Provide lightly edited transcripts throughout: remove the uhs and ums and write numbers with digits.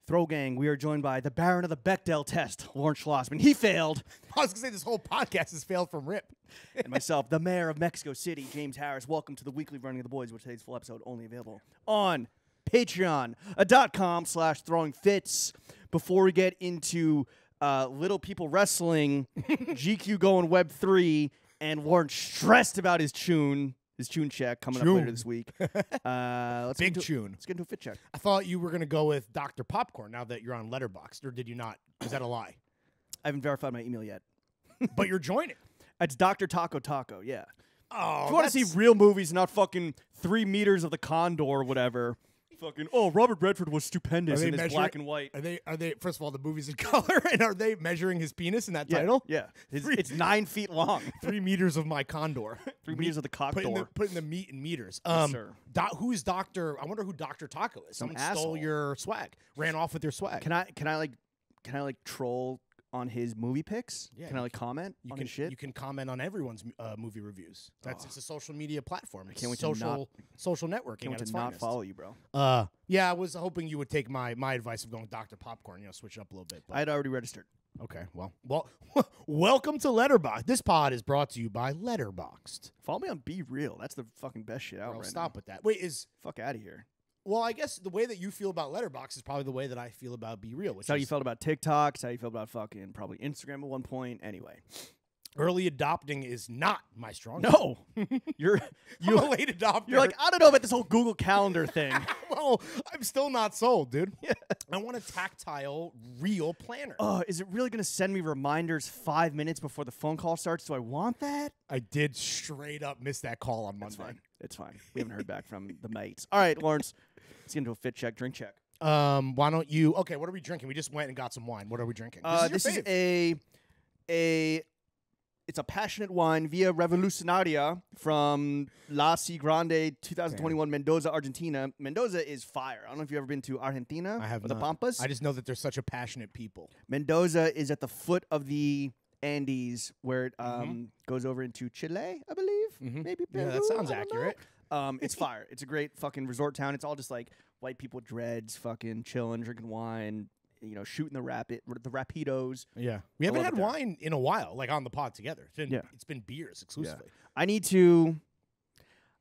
Throw Gang, we are joined by the Baron of the Bechdel test, Lawrence Schlossman. He failed. I was going to say this whole podcast has failed from RIP. And myself, the Mayor of Mexico City, James Harris. Welcome to the weekly Running of the Boys, which today's full episode only available on Patreon.com/throwingfits. Before we get into Little People Wrestling, GQ going Web 3, and Lawrence stressed about his tune check coming up later this week. Let's Big get tune. Let's get into a fit check. I thought you were going to go with Dr. Popcorn now that you're on Letterboxd, or did you not? Is that a lie? I haven't verified my email yet. But you're joining. It's Dr. Taco Taco, yeah. Oh, If you want to see real movies, not fucking 3 meters of the Condor or whatever. Fucking, Robert Redford was stupendous in his black and white. Are they? First of all, the movie's in color, and are they measuring his penis in that title? Yeah. It's 9 feet long. 3 meters of my condor. 3 meters of the cock door. Putting the meat in meters. Yes, sir. Who's Doctor? I wonder who Dr. Taco is. Someone stole your swag. Ran off with your swag. Can I troll on his movie picks? Yeah, can I comment on his shit? You can comment on everyone's movie reviews. It's a social media platform. It's can't wait social networking. Can't wait to not follow you, bro. Yeah, I was hoping you would take my advice of going Dr. Popcorn. Switch it up a little bit. I had already registered. Okay, well, welcome to Letterboxd. This pod is brought to you by Letterboxd. Follow me on Be Real. That's the fucking best shit out right now. Stop with that. Wait, fuck out of here. Well, I guess the way that you feel about Letterboxd is probably the way that I feel about Be Real. It's how you felt about TikTok. It's how you felt about fucking probably Instagram at one point. Anyway. Early adopting is not my strong suit. No. You're a late adopter. You're like, I don't know about this whole Google Calendar thing. Well, I'm still not sold, dude. Yeah. I want a tactile, real planner. Is it really going to send me reminders 5 minutes before the phone call starts? Do I want that? I did straight up miss that call on Monday. It's fine. We haven't heard back from the mates. All right, Lawrence. Let's get into a fit check, drink check. Why don't you? Okay, what are we drinking? We just went and got some wine. What are we drinking? This is it's a passionate wine Via Revolucionaria from La Si Grande 2021 Mendoza, Argentina. Mendoza is fire. I don't know if you've ever been to Argentina. I have or not. The Pampas. I just know that they're such a passionate people. Mendoza is at the foot of the Andes, where it goes over into Chile, I believe. Maybe Peru. Yeah, that sounds accurate. It's fire. It's a great fucking resort town. It's all just like white people dreads, fucking chilling, drinking wine, shooting the rapidos. Yeah. We haven't had wine in a while, like on the pod together. It's been beers exclusively. Yeah. I need to...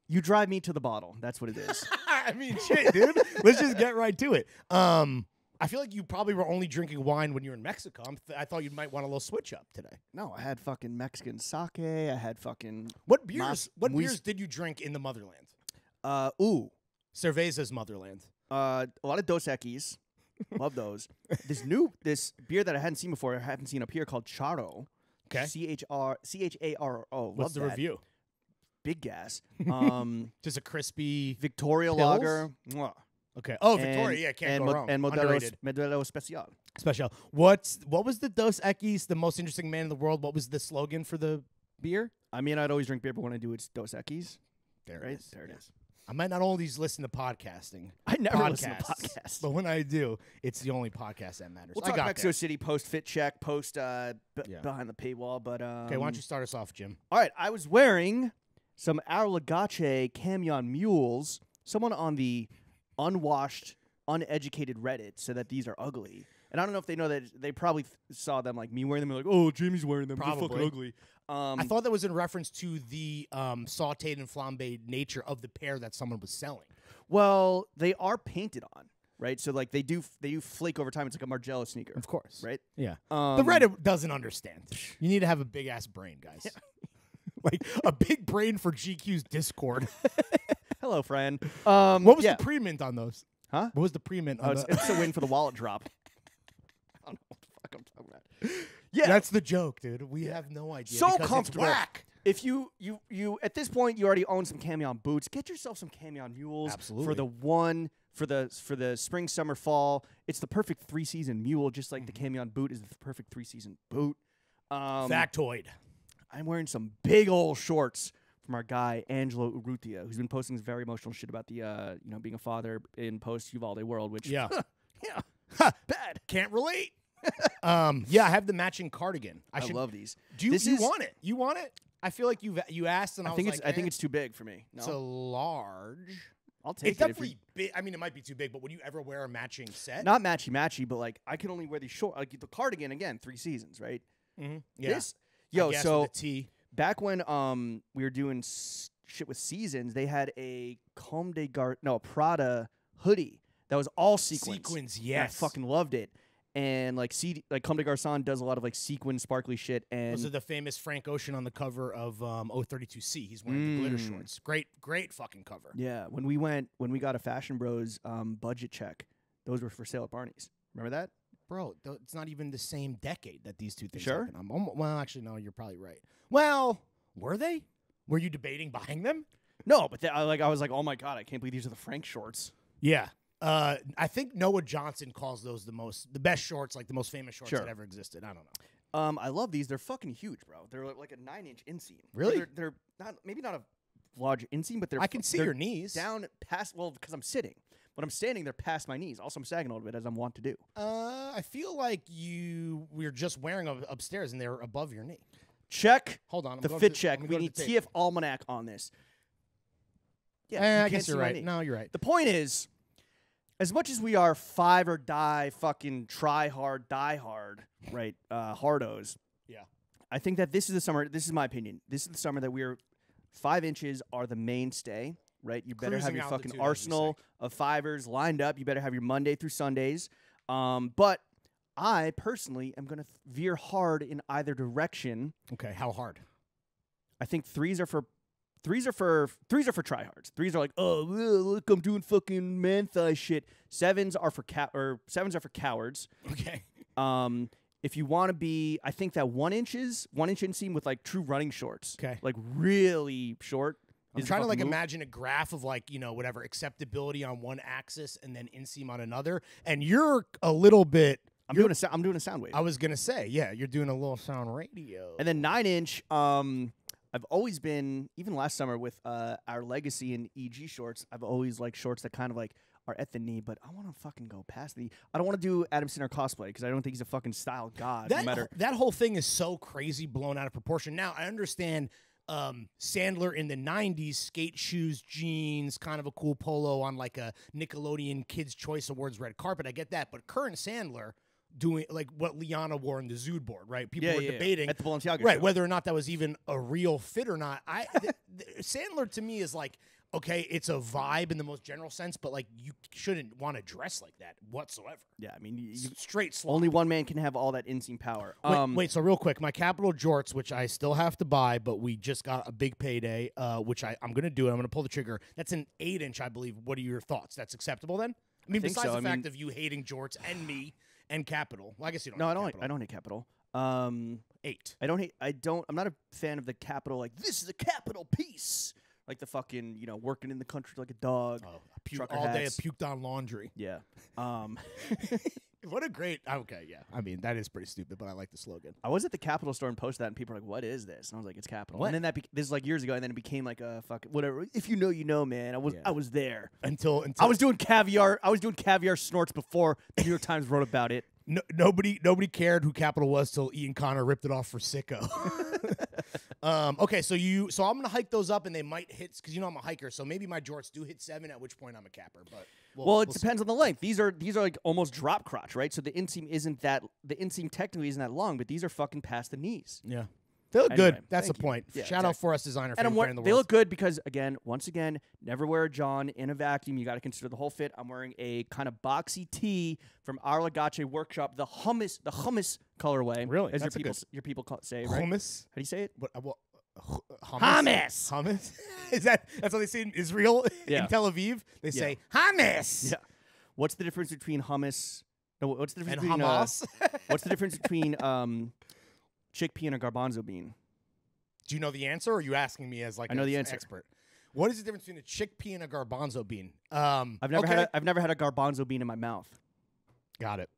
You drive me to the bottle. That's what it is. I mean, shit, dude. Let's just get right to it. I feel like you probably were only drinking wine when you were in Mexico. I thought you might want a little switch up today. No, I had fucking Mexican sake. I had fucking... What beers did you drink in the motherland? Cerveza's motherland. A lot of Dos Equis. Love those. This beer that I hadn't seen before, I haven't seen up here, called Charo. Okay. Charo. What's the review? Big gas. Just a crispy Victoria pills? lager. Mwah. Okay. Oh, Victoria. Yeah, can't go wrong. And Modelo Especial. Special. What was the Dos Equis, the most interesting man in the world? What was the slogan for the beer? I mean, I'd always drink beer, but when I do, it's Dos Equis. There it is. There it is. I might not always listen to podcasting. I never listen to podcasts. But when I do, it's the only podcast that matters. We'll talk Mexico City post-fit check, behind the paywall. But okay, why don't you start us off, Jim? All right, I was wearing some Arlagache Camion mules. Someone on the unwashed, uneducated Reddit said that these are ugly. And I don't know if they know that they probably saw them like me wearing them. They're like, oh, Jimmy's wearing them. They're fucking ugly. I thought that was in reference to the sauteed and flambéed nature of the pair that someone was selling. Well, they are painted on, right? So like they do flake over time. It's like a Margiela sneaker, of course, right? Yeah. The Reddit doesn't understand. You need to have a big ass brain, guys. Yeah. Like a big brain for GQ's Discord. Hello, friend. What was the pre-mint on those? Huh? What was the pre-mint on it's a win for the wallet drop. I don't know what the fuck I'm talking about. Yeah, that's the joke, dude. We have no idea. So comfortable. It's whack. If you at this point you already own some Camion boots, get yourself some Camion mules. Absolutely. For the spring, summer, fall. It's the perfect 3-season mule, just like the Camion boot is the perfect 3-season boot. Factoid. I'm wearing some big old shorts from our guy Angelo Urrutia, who's been posting this very emotional shit about the being a father in post Uvalde world, which bad. Can't relate. I have the matching cardigan. I love these. Do you want it? You want it? I feel like you asked, and I was like, I think it's too big for me. No? It's a large. I'll take It's it. definitely big. I mean, it might be too big, but would you ever wear a matching set? Not matchy, but like I can only wear these short. Like the cardigan again, 3 seasons, right? Mm-hmm. Yeah. This, I guess so with the T. back when we were doing shit with seasons, they had a Prada hoodie that was all sequins. Sequins, And yes. I fucking loved it. And like Comme des Garçons does a lot of like sequin sparkly shit. And Those are the famous Frank Ocean on the cover of 032C. He's wearing the glitter shorts. Great fucking cover. yeah, when we got a Fashion Bros budget check, those were for sale at Barney's. Remember that? Bro, it's not even the same decade that these two things Sure? happened. Well, actually, no, you're probably right. Well, were they? Were you debating buying them? No, but I was like, oh my god, I can't believe these are the Frank shorts. Yeah. I think Noah Johnson calls those the best shorts, like the most famous shorts Sure. that ever existed. I don't know. I love these. They're fucking huge, bro. They're like a 9-inch inseam. Really? They're not maybe not a large inseam, but they're I can see they're your knees. down past. Well, because I'm sitting. When I'm standing, they're past my knees. Also, I'm sagging a little bit as I'm wont to do. I feel like we're just wearing them upstairs and they're above your knee. Check Hold on. I'm the going fit to- check. I'm We going need to the tape. TF Almanac on this. Yeah, I can't guess see you're my right. knee. No, you're right. The point is, as much as we are 5 or die, fucking try hard, die hard, right? Hardos. Yeah. I think that this is the summer. This is my opinion. This is the summer that 5 inches are the mainstay, right? You better have Cruising your altitude, fucking as we arsenal of 5ers lined up. You better have your Monday through Sundays. But I personally am going to veer hard in either direction. Okay, how hard? I think threes are for tryhards. 3s are like, oh, look, I'm doing fucking man thigh shit. 7s are for cowards. Okay. If you want to be, I think that 1 inch inseam with like true running shorts. Okay. Like really short. I'm is the trying to fucking like move. imagine a graph of like, whatever, acceptability on one axis and then inseam on another. And you're a little bit I'm doing a sound wave. I was gonna say, yeah, you're doing a little sound radio. And then 9-inch, I've always been, even last summer with our Legacy and EG shorts, I've always liked shorts that kind of like are at the knee, but I want to fucking go past the knee. I don't want to do Adam Sandler cosplay because I don't think he's a fucking style god. No matter. That whole thing is so crazy, blown out of proportion. Now I understand Sandler in the 90s, skate shoes, jeans, kind of a cool polo on like a Nickelodeon Kids Choice Awards red carpet. I get that, but current Sandler doing like what Liana wore in the Zood board, right? People were debating at the Balenciaga right show. whether or not that was even a real fit or not. Sandler to me is like, okay, it's a vibe in the most general sense, but like you shouldn't want to dress like that whatsoever. Yeah, I mean, Straight slop. only one man can have all that inseam power. Wait, so real quick, my Capital jorts, which I still have to buy, but we just got a big payday, which I'm going to do, and I'm going to pull the trigger. That's an 8-inch, I believe. What are your thoughts? That's acceptable then? I mean, think besides so. the I fact mean- of you hating jorts and me and Capital. Well, I guess you don't. No, I hate don't. Capital. I don't hate Capital. 8. I don't hate. I don't. I'm not a fan of the Capital. Like this is a Capital piece. Like the fucking working in the country like a dog. Trucker All day, I hats. puked on laundry. Yeah. What a great. Okay, yeah. I mean, that is pretty stupid, but I like the slogan. I was at the Capitol store and posted that, and people were like, "What is this?" And I was like, "It's Capitol." What? And then this is like years ago, and then it became like a fucking whatever. If you know, you know, man. I was there. Until I was doing caviar. I was doing caviar snorts before the New York Times wrote about it. nobody cared who Capital was till Ian Connor ripped it off for Sicko. Okay, so I'm gonna hike those up, and they might hit because I'm a hiker, so maybe my jorts do hit 7. At which point I'm a capper, but Well, it depends on the length. These are like almost drop crotch, right? So the inseam technically isn't that long, but these are fucking past the knees. Yeah, they look Anyway, good. That's the thank you. point. Yeah, Shout out for us designer, And favorite brand in the they world. look good because once again, never wear a John in a vacuum. You got to consider the whole fit. I'm wearing a kind of boxy tee from our Lagace Workshop, the hummus colorway. Really? as That's a your people say, right? Hummus. How do you say it? Hummus. Hummus. That's how they say it in Israel Yeah. in Tel Aviv? They say hummus. Yeah. What's the difference between hummus? No, what's the difference And between Hamas. what's the difference between chickpea and a garbanzo bean? Do you know the answer, or are you asking me as like I know an the answer. expert? What is the difference between a chickpea and a garbanzo bean? I've never had a garbanzo bean in my mouth. Got it.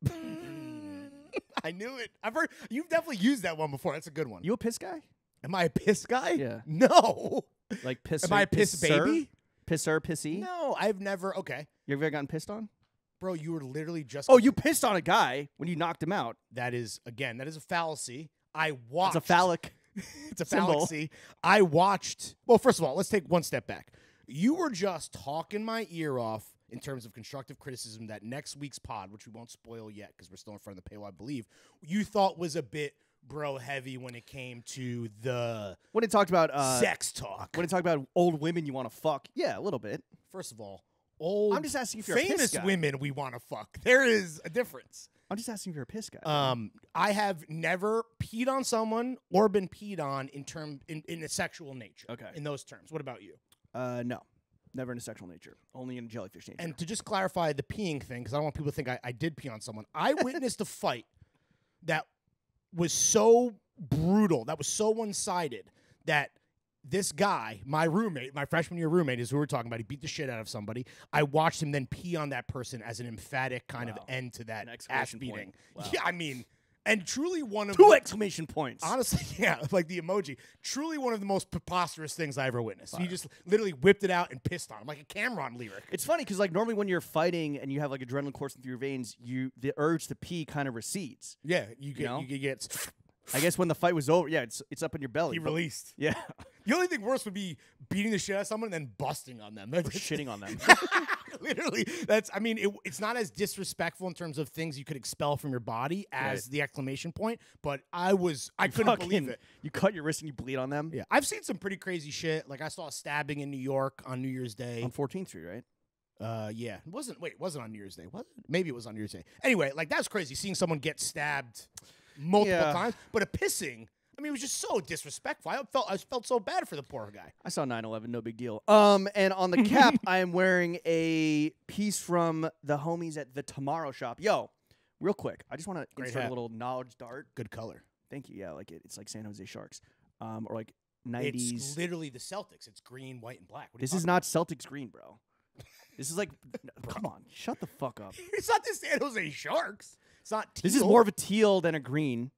I knew it. I've heard you've definitely used that one before. That's a good one. You a piss guy? Am I a piss guy? Yeah. No. Like piss? Am I a piss baby? Pisser, pissy? No, I've never. Okay, You ever gotten pissed on? bro, you were literally just. Oh, you pissed on a guy when you knocked him out. That is a fallacy. I watched. It's a phallic. It's a symbol. fallacy. I watched. Well, first of all, let's take one step back. You were just talking my ear off in terms of constructive criticism that next week's pod, which we won't spoil yet because we're still in front of the paywall, I believe, you thought was a bit bro heavy when it came to the When it talked about sex talk. when it talked about old women you want to fuck, yeah, a little bit. First of all, old I'm just asking if you're a piss famous guy. women we want to fuck. There is a difference. I'm just asking if you're a piss guy. I have never peed on someone or been peed on in a sexual nature. Okay. In those terms. What about you? No, never in a sexual nature. Only in a jellyfish nature. And to just clarify the peeing thing, because I don't want people to think I did pee on someone. I witnessed a fight that was so brutal, that was so one-sided, that this guy, my roommate, my freshman year roommate, is who we're talking about. He beat the shit out of somebody. I watched him then pee on that person as an emphatic kind of end to that An ass exclamation beating. point. Wow. Yeah, I mean, and truly one of Two the, exclamation points. honestly, yeah, like the emoji. Truly one of the most preposterous things I ever witnessed. He just literally whipped it out and pissed on him like a Cameron lyric. It's funny because like normally when you're fighting and you have like adrenaline coursing through your veins, the urge to pee kind of recedes. Yeah, you know? get. I guess when the fight was over, yeah, it's up in your belly. He but- released. Yeah, The only thing worse would be beating the shit out of someone and then busting on them. or shitting on them. Literally, it's not as disrespectful in terms of things you could expel from your body as the exclamation point, but I couldn't believe it. You cut your wrist and you bleed on them. Yeah, I've seen some pretty crazy shit. Like I saw a stabbing in New York on New Year's Day. On 14th Street, right? Yeah, it wasn't on New Year's Day. Was it? Maybe it was on New Year's Day. Anyway, like that's crazy seeing someone get stabbed multiple times, but a pissing. I mean, it was just so disrespectful. I felt so bad for the poor guy. I saw 9/11, no big deal. And on the cap, I am wearing a piece from the homies at the Tomorrow Shop. Yo, real quick, I just want to insert hat. a little knowledge dart. Good color. Thank you. Yeah, like it's like San Jose Sharks, or like 90s. It's literally the Celtics. It's green, white, and black. What are you This is talking not Celtics green, bro. This is like, come on, shut the fuck up. about? It's not the San Jose Sharks. It's not. Teal. This is more of a teal than a green.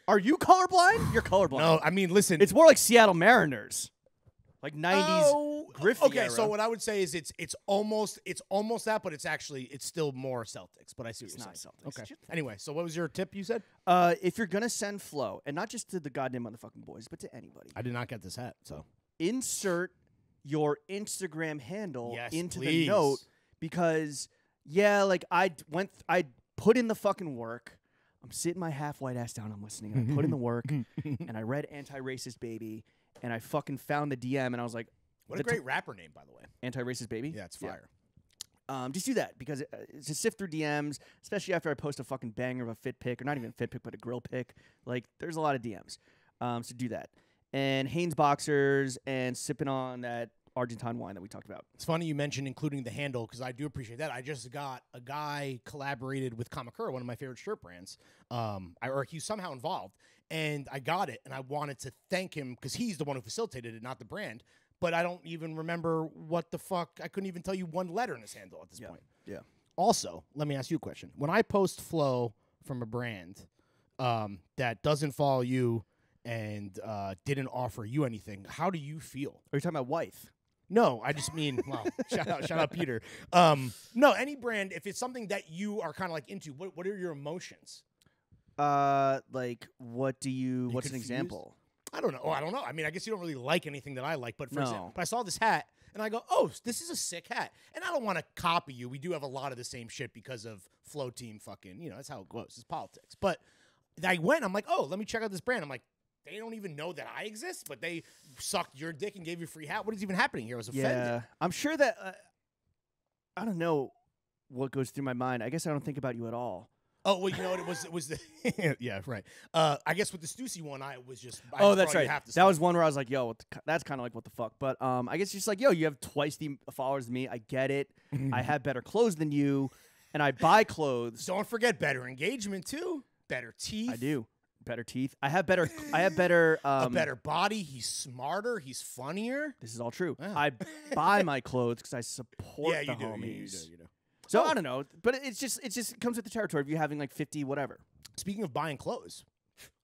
Are you colorblind? You're colorblind. No, I mean, listen. It's more like Seattle Mariners, like 90s Oh, Griffey okay, era. so what I would say is it's almost that, but it's still more Celtics. But I see what It's you're not saying. Celtics. Okay. Anyway, so what was your tip? You said If you're gonna send Flo, and not just to the goddamn motherfucking boys, but to anybody, I did not get this hat. So insert your Instagram handle Yes, into please. the note because like I put in the fucking work. I'm sitting my half white ass down. I'm listening. And I put in the work, and I read "Anti-Racist Baby," and I fucking found the DM, and I was like, what a great rapper name, by the way. "Anti-Racist Baby." Yeah, it's fire. Just do that because it's to sift through DMs, especially after I post a fucking banger of a fit pic, or not even a fit pic, but a grill pic. Like, there's a lot of DMs. So do that. And Hanes boxers and sipping on that Argentine wine that we talked about. It's funny you mentioned including the handle because I do appreciate that. I just got a guy collaborated with Kamakura, one of my favorite shirt brands. Or he's somehow involved, and I got it, and I wanted to thank him because he's the one who facilitated it, not the brand. But I don't even remember what the fuck. I couldn't even tell you one letter in his handle at this point. Yeah. Also, let me ask you a question. When I post flow from a brand that doesn't follow you and didn't offer you anything, how do you feel? Are you talking about wife? No, I just mean, well, shout out Peter. No, any brand, if it's something that you are kind of like into, what are your emotions? Like, what's an confused? example? I don't know. I mean, I guess you don't really like anything that I like, but for No. example, I saw this hat and I go, oh, this is a sick hat. And I don't want to copy you. We do have a lot of the same shit because of Flow Team fucking, that's how it goes. It's politics. But I went, I'm like, oh, let me check out this brand. I'm like, they don't even know that I exist, but they sucked your dick and gave you a free hat. What is even happening here? I was offended. Yeah. I'm sure that, I don't know what goes through my mind. I guess I don't think about you at all. Oh, well, you know what? It was the yeah, right. I guess with the Stussy one, I was just That's thought you right. have to That was one where I was like, yo, that's kind of like what the fuck. But I guess just like, yo, you have twice the followers than me. I get it. I have better clothes than you, and I buy clothes. Don't forget better engagement too. Better teeth. I do. Better teeth. I have better. A better body. He's smarter. He's funnier. This is all true. Yeah. I buy my clothes because I support Yeah, the you do. homies. You do. So I don't know, but it just comes with the territory of you having like 50 whatever. Speaking of buying clothes,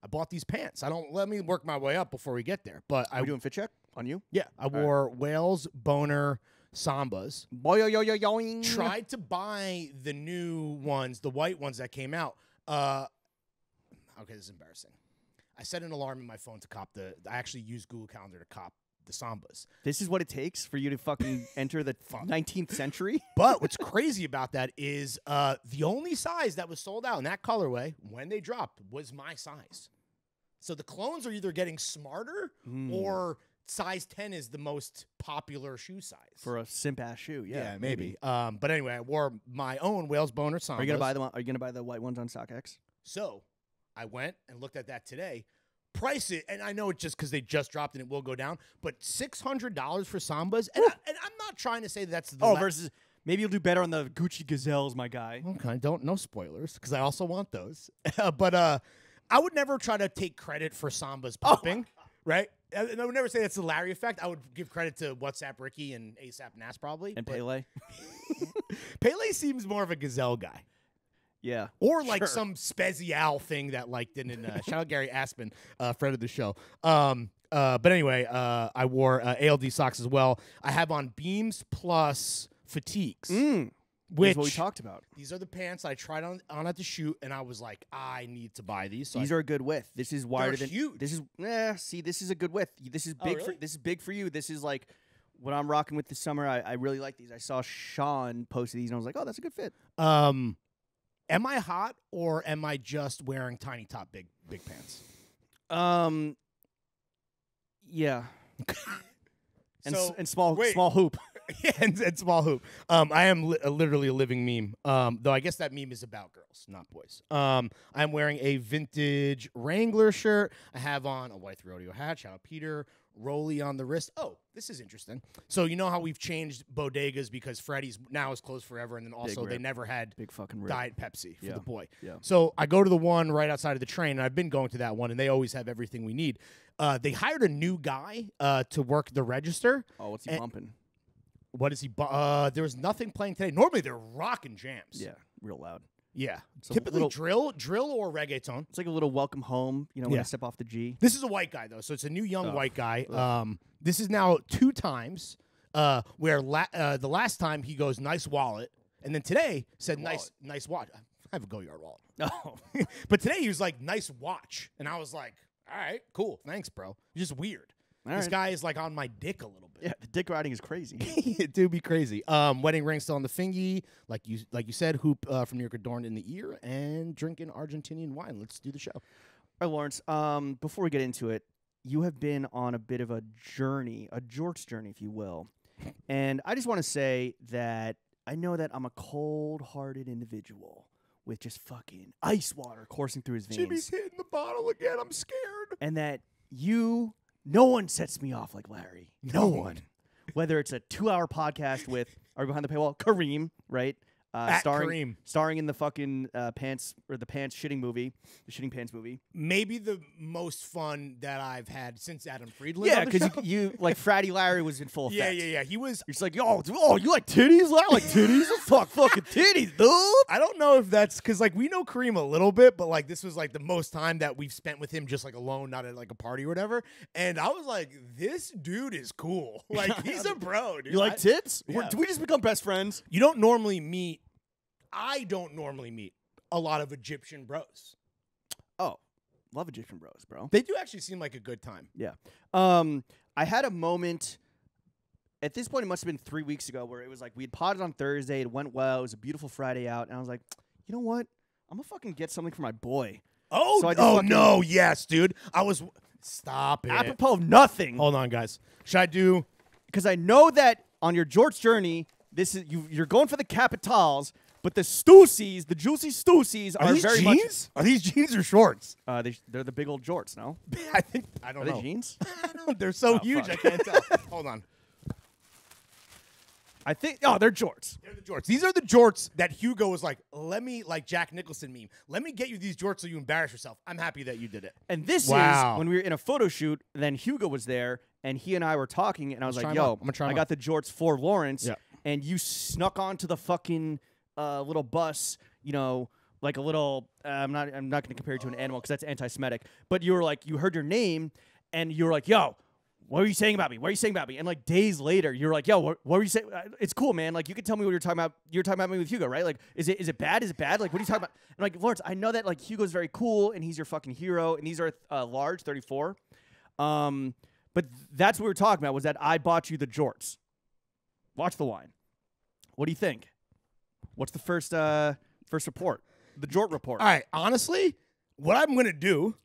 I bought these pants. Let me work my way up before we get there. But Are we doing fit check on you? yeah, I wore Wales Boner Sambas. Boy, yo, yo, yo, yoing. Tried to buy the new ones, the white ones that came out. Okay, this is embarrassing. I set an alarm in my phone to cop I actually used Google Calendar to cop the Sambas. This is what it takes for you to fucking enter the 19th century? But what's crazy about that is the only size that was sold out in that colorway when they dropped was my size. So the clones are either getting smarter or size 10 is the most popular shoe size. For a simp-ass shoe, yeah. Maybe. But anyway, I wore my own Wales Boner Sambas. Are you gonna buy the white ones on StockX? So I went and looked at that today. Price it, and I know it's just because they just dropped and it will go down, but $600 for Sambas. And I'm not trying to say that's the versus maybe you'll do better on the Gucci Gazelles, my guy. Okay, no spoilers because I also want those. But I would never try to take credit for Sambas popping, right? I would never say that's the Larry effect. I would give credit to WhatsApp Ricky and ASAP Nas probably. And Pele. Pele seems more of a Gazelle guy. Yeah. Or like some Spezial thing that like didn't shout out Gary Aspen, friend of the show. But anyway, I wore ALD socks as well. I have on Beams Plus fatigues. Which is what we talked about. These are the pants I tried on at the shoot, and I was like, I need to buy these. So these are a good width. This is wider than huge. This is this is a good width. This is big really? this is big for you. This is like what I'm rocking with this summer. I really like these. I saw Sean post these and I was like, oh, that's a good fit. Am I hot or am I just wearing tiny top big pants? Yeah. and small wait. small hoop. Yeah, and small hoop. I am literally a living meme. Though I guess that meme is about girls, not boys. I'm wearing a vintage Wrangler shirt. I have on a white rodeo hat. Shout out Peter. Rolly on the wrist. Oh, this is interesting. So you know how we've changed bodegas because Freddy's now is closed forever, and then also they never had big fucking rip. Diet Pepsi for the boy. Yeah. So I go to the one right outside of the train, and I've been going to that one, and they always have everything we need. They hired a new guy to work the register. Oh, what's he bumping? What is he? There was nothing playing today. Normally they're rocking jams. Yeah, real loud. Yeah, It's a typically little- drill or reggaeton. It's like a little welcome home, when Yeah. I step off the G. This is a white guy though, so it's a new young white guy. This is now 2 times. Where the last time he goes nice wallet, and then today said nice watch. I have a Go Yard wallet. Oh. But today he was like nice watch, and I was like, all right, cool, thanks, bro. It's just weird. This guy is like on my dick a little bit. Yeah, the dick riding is crazy. It do be crazy. Wedding ring still on the fingy, like you said. Hoop from New York adorned in the ear, and drinking Argentinian wine. Let's do the show. All right, Lawrence. Before we get into it, you have been on a bit of a journey, a Jorts journey, if you will. And I just want to say that I know that I'm a cold-hearted individual with just fucking ice water coursing through his veins. Jimmy's hitting the bottle again. I'm scared. And that no one sets me off like Larry. No one. Whether it's a 2-hour podcast with, or behind the paywall, Kareem, right? Starring in the fucking pants shitting movie, the shitting pants movie. Maybe the most fun that I've had since Adam Friedland. Yeah, because you like Fratty Larry was in full effect. Yeah. He was. You're just like, you like titties? I like titties. fucking titties, dude. I don't know if that's because like we know Kareem a little bit, but like this was like the most time that we've spent with him just like alone, not at like a party or whatever. And I was like, this dude is cool. Like he's a bro, dude. You like tits? Yeah. Do we just become best friends? You don't normally meet. I don't normally meet a lot of Egyptian bros. Oh, love Egyptian bros, bro. They do actually seem like a good time. Yeah. I had a moment. At this point, it must have been 3 weeks ago, where it was like we had potted on Thursday. It went well. It was a beautiful Friday out, and I was like, you know what? I'm gonna fucking get something for my boy. Oh, So no, yes, dude. Stop it. Apropos of nothing. Hold on, guys. Should I do? Because I know that on your Jorts journey, you're going for the capitals. But the Stussies, the juicy Stussies, are these very jeans? Are these jeans or shorts? They're the big old jorts, no? I don't Are know. they jeans? They're so huge, fuck. I can't tell. Hold on. I think. They're jorts. They're the jorts. These are the jorts that Hugo was like, let me, like Jack Nicholson meme, let me get you these jorts so you embarrass yourself. I'm happy that you did it. And this Wow. is when we were in a photo shoot. Then Hugo was there, and he and I were talking, and I was like, try 'em "Yo, on. I'm gonna try 'em I got the jorts for Lawrence." Yeah. And you snuck onto the fucking little bus, like a little. I'm not going to compare you to an animal because that's anti-Semitic. But you were like, you heard your name, and you were like, "Yo, what are you saying about me? What are you saying about me?" And like days later, you're like, "Yo, what were you saying? It's cool, man. Like you can tell me what you're talking about. You're talking about me with Hugo, right? Like, is it bad? Is it bad? Like, what are you talking about?" And like, Lawrence, I know that like Hugo's very cool and he's your fucking hero, and these are large, 34. But that's what we were talking about, was that I bought you the jorts. Watch the wine. What do you think? What's the first report? The jort report. All right, honestly, what I'm going to do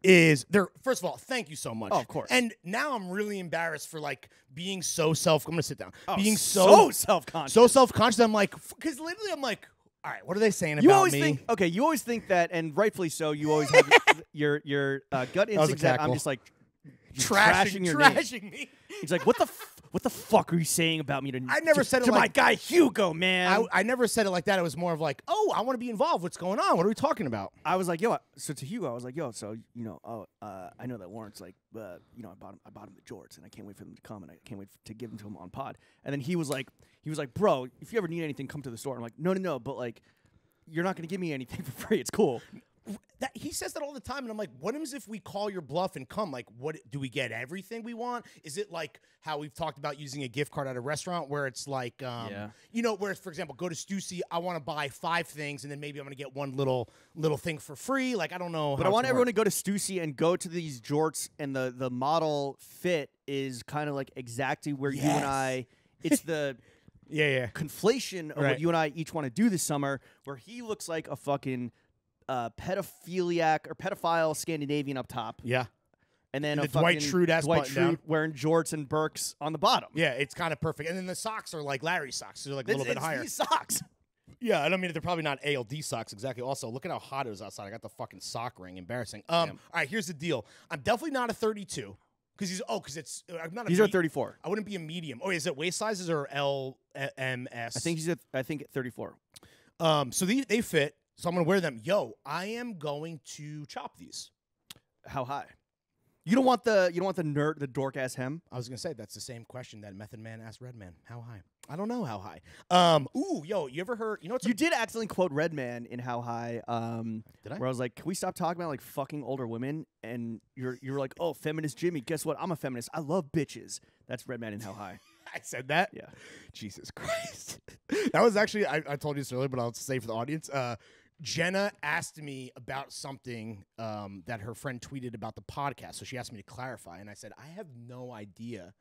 is first of all, thank you so much. Oh, of course. And now I'm really embarrassed for like being so I'm going to sit down. Oh, being so self-conscious. So self-conscious. I'm like, because literally I'm like, all right, what are they saying You about always me? you always think that, and rightfully so, you always have your gut instinct that I'm cackle. just like trashing your name. trashing me. He's like, what the fuck are you saying about me to I never said it to my like- guy Hugo, man. I never said it like that. It was more of like, oh, I want to be involved. What's going on? What are we talking about? I was like, yo, so to Hugo, I was like, yo, so I know that Lawrence, like, I bought him the jorts, and I can't wait for them to come, and I can't wait to give them to him on pod. And then he was like, bro, if you ever need anything, come to the store. I'm like, no, but like, you're not gonna give me anything for free. It's cool. He says that all the time, and I'm like, what happens if we call your bluff and come? Like, what do we get? Everything we want? Is it like how we've talked about using a gift card at a restaurant, where it's like, where for example, go to Stussy, I want to buy 5 things, and then maybe I'm gonna get one little thing for free. Like, I don't know. But I want everyone to go to Stussy and go to these jorts, and the model fit is kind of like exactly where you and I. It's the conflation of what you and I each want to do this summer, where he looks like a fucking pedophiliac or pedophile Scandinavian up top. Yeah. And then the Dwight Schrute Dwight Schrute wearing jorts and Birks on the bottom. Yeah, it's kind of perfect. And then the socks are like Larry socks. So they're like a little bit higher. These socks. Yeah, I don't mean they're probably not ALD socks exactly. Also, look at how hot it is outside. I got the fucking sock ring. Embarrassing. All right, here's the deal. I'm definitely not a 32 because I'm not. These are 34. I wouldn't be a medium. Oh, is it waist sizes or L, M, S? I think at 34. So they fit. So I'm gonna wear them. Yo, I am going to chop these. How high? You don't want the dork ass hem? I was gonna say that's the same question that Method Man asked Redman. How high? I don't know how high. You ever heard? You know what's you did accidentally quote Redman in How High. Did I? Where I was like, can we stop talking about like fucking older women? And you're like, oh, feminist Jimmy. Guess what? I'm a feminist. I love bitches. That's Redman in How High. I said that? Yeah. Jesus Christ. That was actually, I told you this earlier, but I'll say for the audience. Jenna asked me about something that her friend tweeted about the podcast. So she asked me to clarify. And I said, I have no idea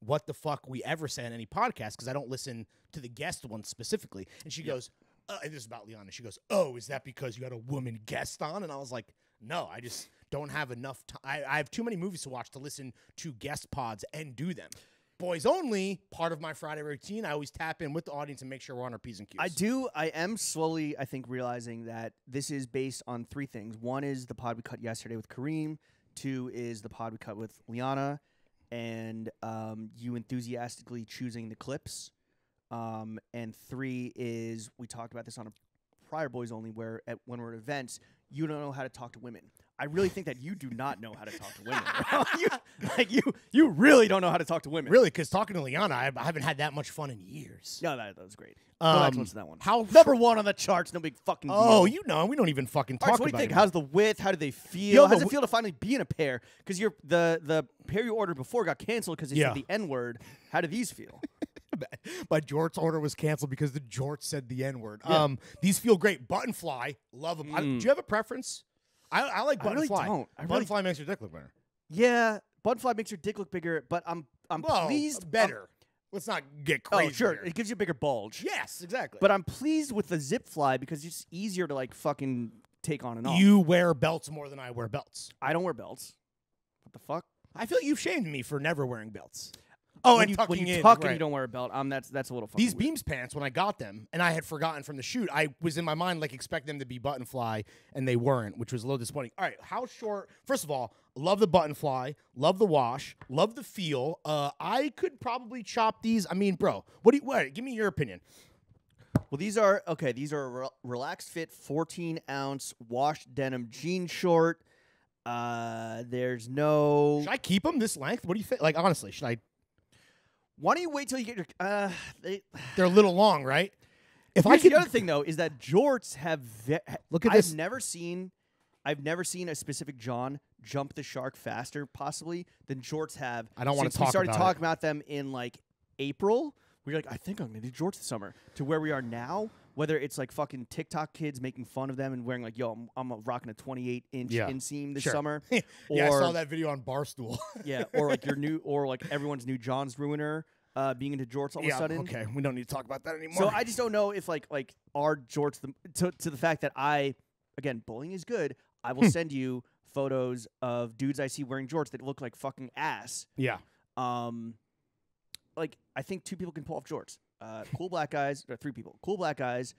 what the fuck we ever say on any podcast because I don't listen to the guest one specifically. And she goes, and this is about Liana. She goes, oh, is that because you had a woman guest on? And I was like, no, I just don't have enough time. I have too many movies to watch to listen to guest pods and do them. Boys only, part of my Friday routine. I always tap in with the audience and make sure we're on our P's and Q's. I am slowly, I think, realizing that this is based on 3 things. 1 is the pod we cut yesterday with Kareem. 2 is the pod we cut with Liana. And you enthusiastically choosing the clips. And 3 is, we talked about this on a prior Boys Only, where when we're at events, you don't know how to talk to women. I really think that you do not know how to talk to women. you really don't know how to talk to women. Really, because talking to Liana, I haven't had that much fun in years. No, that was great. Go back and listen to that one. How Number 1 on the charts, no big fucking deal. Oh, you know, we don't even fucking talk All right, so what do about you think? it. How's the width? How do they feel? Yo, How does it feel to finally be in a pair? Because the pair you ordered before got canceled because they said the N-word. How do these feel? My jorts order was canceled because the jorts said the N-word. Yeah. These feel great. Button fly, love them. Do you have a preference? I like button fly. Button fly makes your dick look better. Yeah, button fly makes your dick look bigger, but I'm pleased. Better. Let's not get crazy. Oh, sure. Here. It gives you a bigger bulge. Yes, exactly. But I'm pleased with the zip fly because it's easier to like fucking take on and off. You wear belts more than I wear belts. I don't wear belts. What the fuck? I feel like you've shamed me for never wearing belts. Oh, when and you, tucking when you in. tuck and Right. you don't wear a belt. That's a little fucking These weird. Beams pants, when I got them, and I had forgotten from the shoot, I was in my mind like expect them to be button fly, and they weren't, which was a little disappointing. All right, how short? First of all, love the button fly, love the wash, love the feel. I could probably chop these. I mean, bro, what? Give me your opinion. Well, these are These are a relaxed fit 14-ounce washed denim jean short. There's no. Should I keep them this length? What do you think? Like honestly, should I? Why don't you wait till you get your? They're a little long, right? If Here's I could, the other thing though is that jorts have. Look at this. I've never seen a specific John jump the shark faster, possibly than jorts have. I don't want to since we talk started about talking about them in like April. We were like, I think I'm gonna do jorts this summer. To where we are now, whether it's like fucking TikTok kids making fun of them and wearing like, yo, I'm rocking a 28-inch Yeah. inseam this Sure. summer. Yeah, I Or- saw that video on Barstool. Yeah, or like or like everyone's new John's ruiner being into jorts all of a sudden. Okay, we don't need to talk about that anymore. So I just don't know if like are jorts to the fact that again, bullying is good. I will send you photos of dudes I see wearing jorts that look like fucking ass. yeah. Like I think 2 people can pull off jorts. Cool black guys, or 3 people. Cool black guys,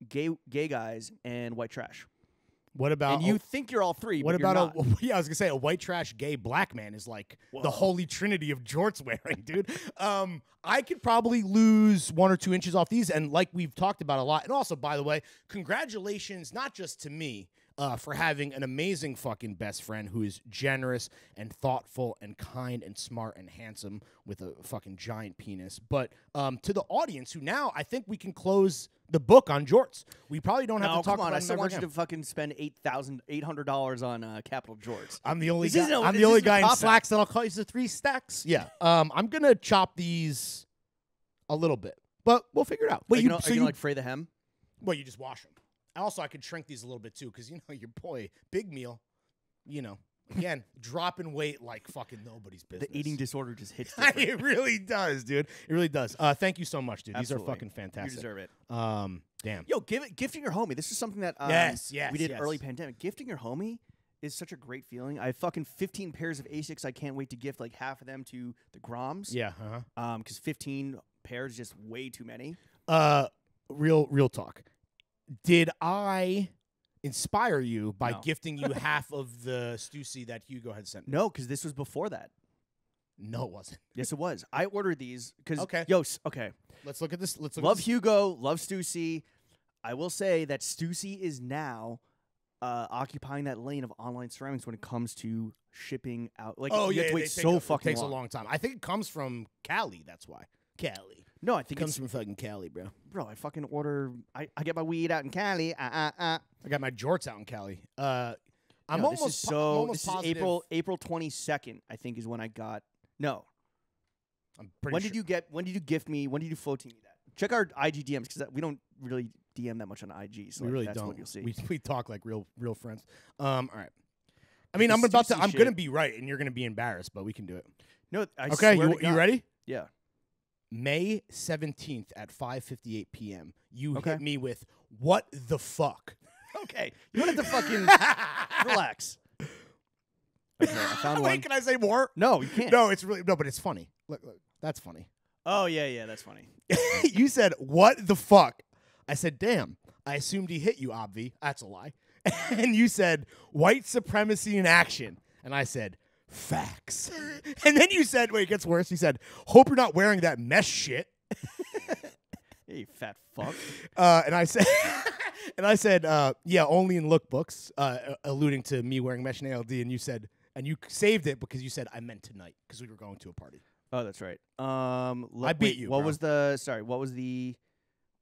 gay guys, and white trash. What about And you think you're all 3? What but you're about not. yeah? I was gonna say a white trash gay black man is like Whoa. the holy trinity of jorts wearing, dude. I could probably lose 1 or 2 inches off these, and like we've talked about a lot. And also, by the way, congratulations not just to me for having an amazing fucking best friend who is generous and thoughtful and kind and smart and handsome with a fucking giant penis, but to the audience who now I think we can close the book on jorts. We probably don't have No, to talk come on. about I them still ever want you again. to fucking spend $800 on Capital Jorts. I'm the only This isn't guy. a- I'm this the only isn't a guy in cop-out. slacks that'll call these the 3 stacks. Yeah. I'm gonna chop these a little bit, but we'll figure it out. But Are you gonna, so are you you gonna like fray the hem? well, you just wash them. Also, I could shrink these a little bit too, because you know your boy Big Meal. You know, again, dropping weight like fucking nobody's business. The eating disorder just hits different. it really does, dude. It really does. Thank you so much, dude. Absolutely. These are fucking You fantastic. deserve it. Damn. Yo, gifting your homie. This is something that Yes, we did yes. early pandemic. Gifting your homie is such a great feeling. I have fucking 15 pairs of Asics. I can't wait to gift like half of them to the Groms. Yeah. Because 15 pairs is just way too many. Real talk. Did I inspire you by No. gifting you half of the Stussy that Hugo had sent me? No, because this was before that. No, it wasn't. Yes, it was. I ordered these because Okay. Okay. Let's look at this. Let's look Love at this. Hugo, love Stussy. I will say that Stussy is now occupying that lane of online ceramics when it comes to shipping out. Like, Oh you yeah, have to wait so fucking it takes long. a long time. I think it comes from Cali. That's why. Cali. No, I It think comes it's from fucking Cali, bro. bro. I fucking order. I get my weed out in Cali. I got my jorts out in Cali. I'm No, almost this is I'm almost this is positive. April 22nd. I think is when I got. No, I'm pretty when sure. did you get? When did you gift me? When did you float me that? Check our IG DMs because we don't really DM that much on IG. So We like, really that's don't. what you'll see. We talk like real friends. All right. I mean, The I'm about to. Stussy I'm shit. gonna be right, and you're gonna be embarrassed, but we can do it. No, I Okay, swear to you God. ready? Yeah. May 17th at 5:58 p.m. You Okay. hit me with what the fuck? Okay, you don't have to fucking relax. Okay, I found Wait, one. can I say more? No, you can't. No, it's really no, but it's funny. Look, that's funny. Oh yeah, that's funny. You said what the fuck? I said, damn. I assumed he hit you, Obvi. That's a lie. And you said white supremacy in action, and I said facts. And then you said, wait, it gets worse. You said, hope you're not wearing that mesh shit. Hey, you fat fuck. And I said, yeah, only in lookbooks, alluding to me wearing mesh and ALD. And you said, and you saved it because you said I meant tonight because we were going to a party. Oh, that's right. I beat you, What bro. was the? Sorry, what was the?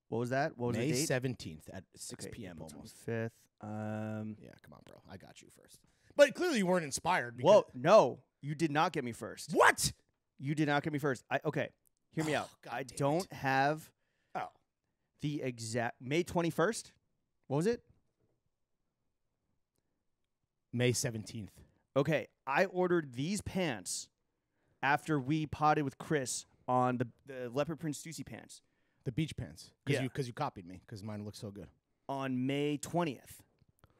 What was that? What was May the date? 17th at 6 Okay, p.m. April almost. 25th. Yeah, come on, bro. I got you first. But clearly you weren't inspired. Because Whoa, no, you did not get me first. What? You did not get me first. Okay, hear me Oh, out. God I damn don't it. have Oh. the exact May 21st. What was it? May 17th. Okay, I ordered these pants after we potted with Chris on the leopard print Stussy pants The beach pants. Because Yeah. you copied me because mine looks so good. on May 20th,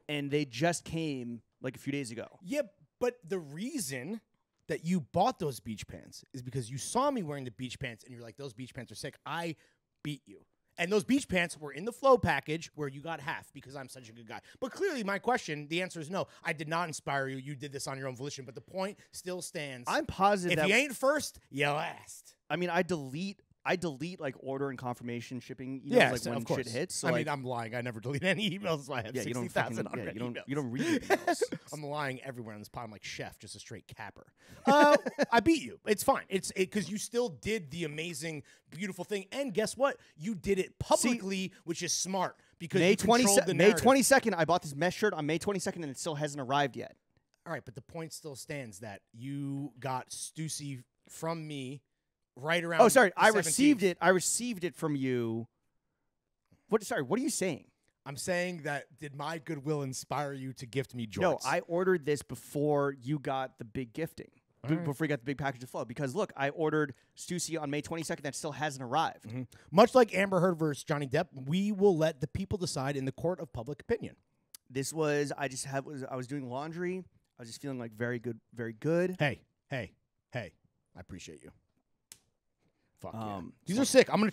and they just came like a few days ago. Yeah, but the reason that you bought those beach pants is because you saw me wearing the beach pants and you're like, those beach pants are sick. I beat you. And those beach pants were in the flow package where you got half because I'm such a good guy. But clearly, my question, the answer is no. I did not inspire you. You did this on your own volition. But the point still stands. I'm positive if that you ain't first, you last. I mean, I delete like order and confirmation shipping. You know, Yes, like when of course. shit hits. So I like, mean, I'm lying. I never delete any emails. So I have yeah, you don't 60,000 fucking, unread emails. you don't read your emails. I'm lying everywhere on this pod. I'm like Chef, just a straight capper. I beat you. It's fine. It's because you still did the amazing, beautiful thing. And guess what? You did it publicly, which is smart because May you controlled the May narrative. 22nd, I bought this mesh shirt on May 22nd, and it still hasn't arrived yet. All right, but the point still stands that you got Stussy from me right around. Oh, sorry, the I 17th. received it. I received it from you What? Sorry, what are you saying? I'm saying that did my goodwill inspire you to gift me jorts? No, I ordered this before you got the big gifting. All right. Before you got the big package of flow. Because look, I ordered Stussy on May 22nd. That still hasn't arrived. Mm-hmm. Much like Amber Heard versus Johnny Depp, we will let the people decide in the court of public opinion. This was I was doing laundry. I was just feeling like very good. Hey, I appreciate you. Fuck yeah. These so- are sick. I'm gonna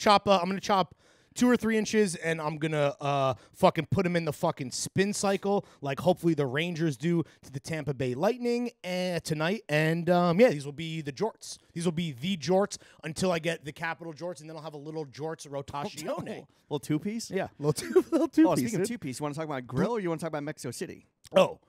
chop 2 or 3 inches, and I'm gonna fucking put them in the fucking spin cycle, like hopefully the Rangers do to the Tampa Bay Lightning tonight. And yeah, these will be the jorts. These will be the jorts until I get the capital jorts, and then I'll have a little jorts rotazione. Little two-piece? Yeah, little two. Oh, speaking of two-piece, you want to talk about grill or you want to talk about Mexico City? Oh,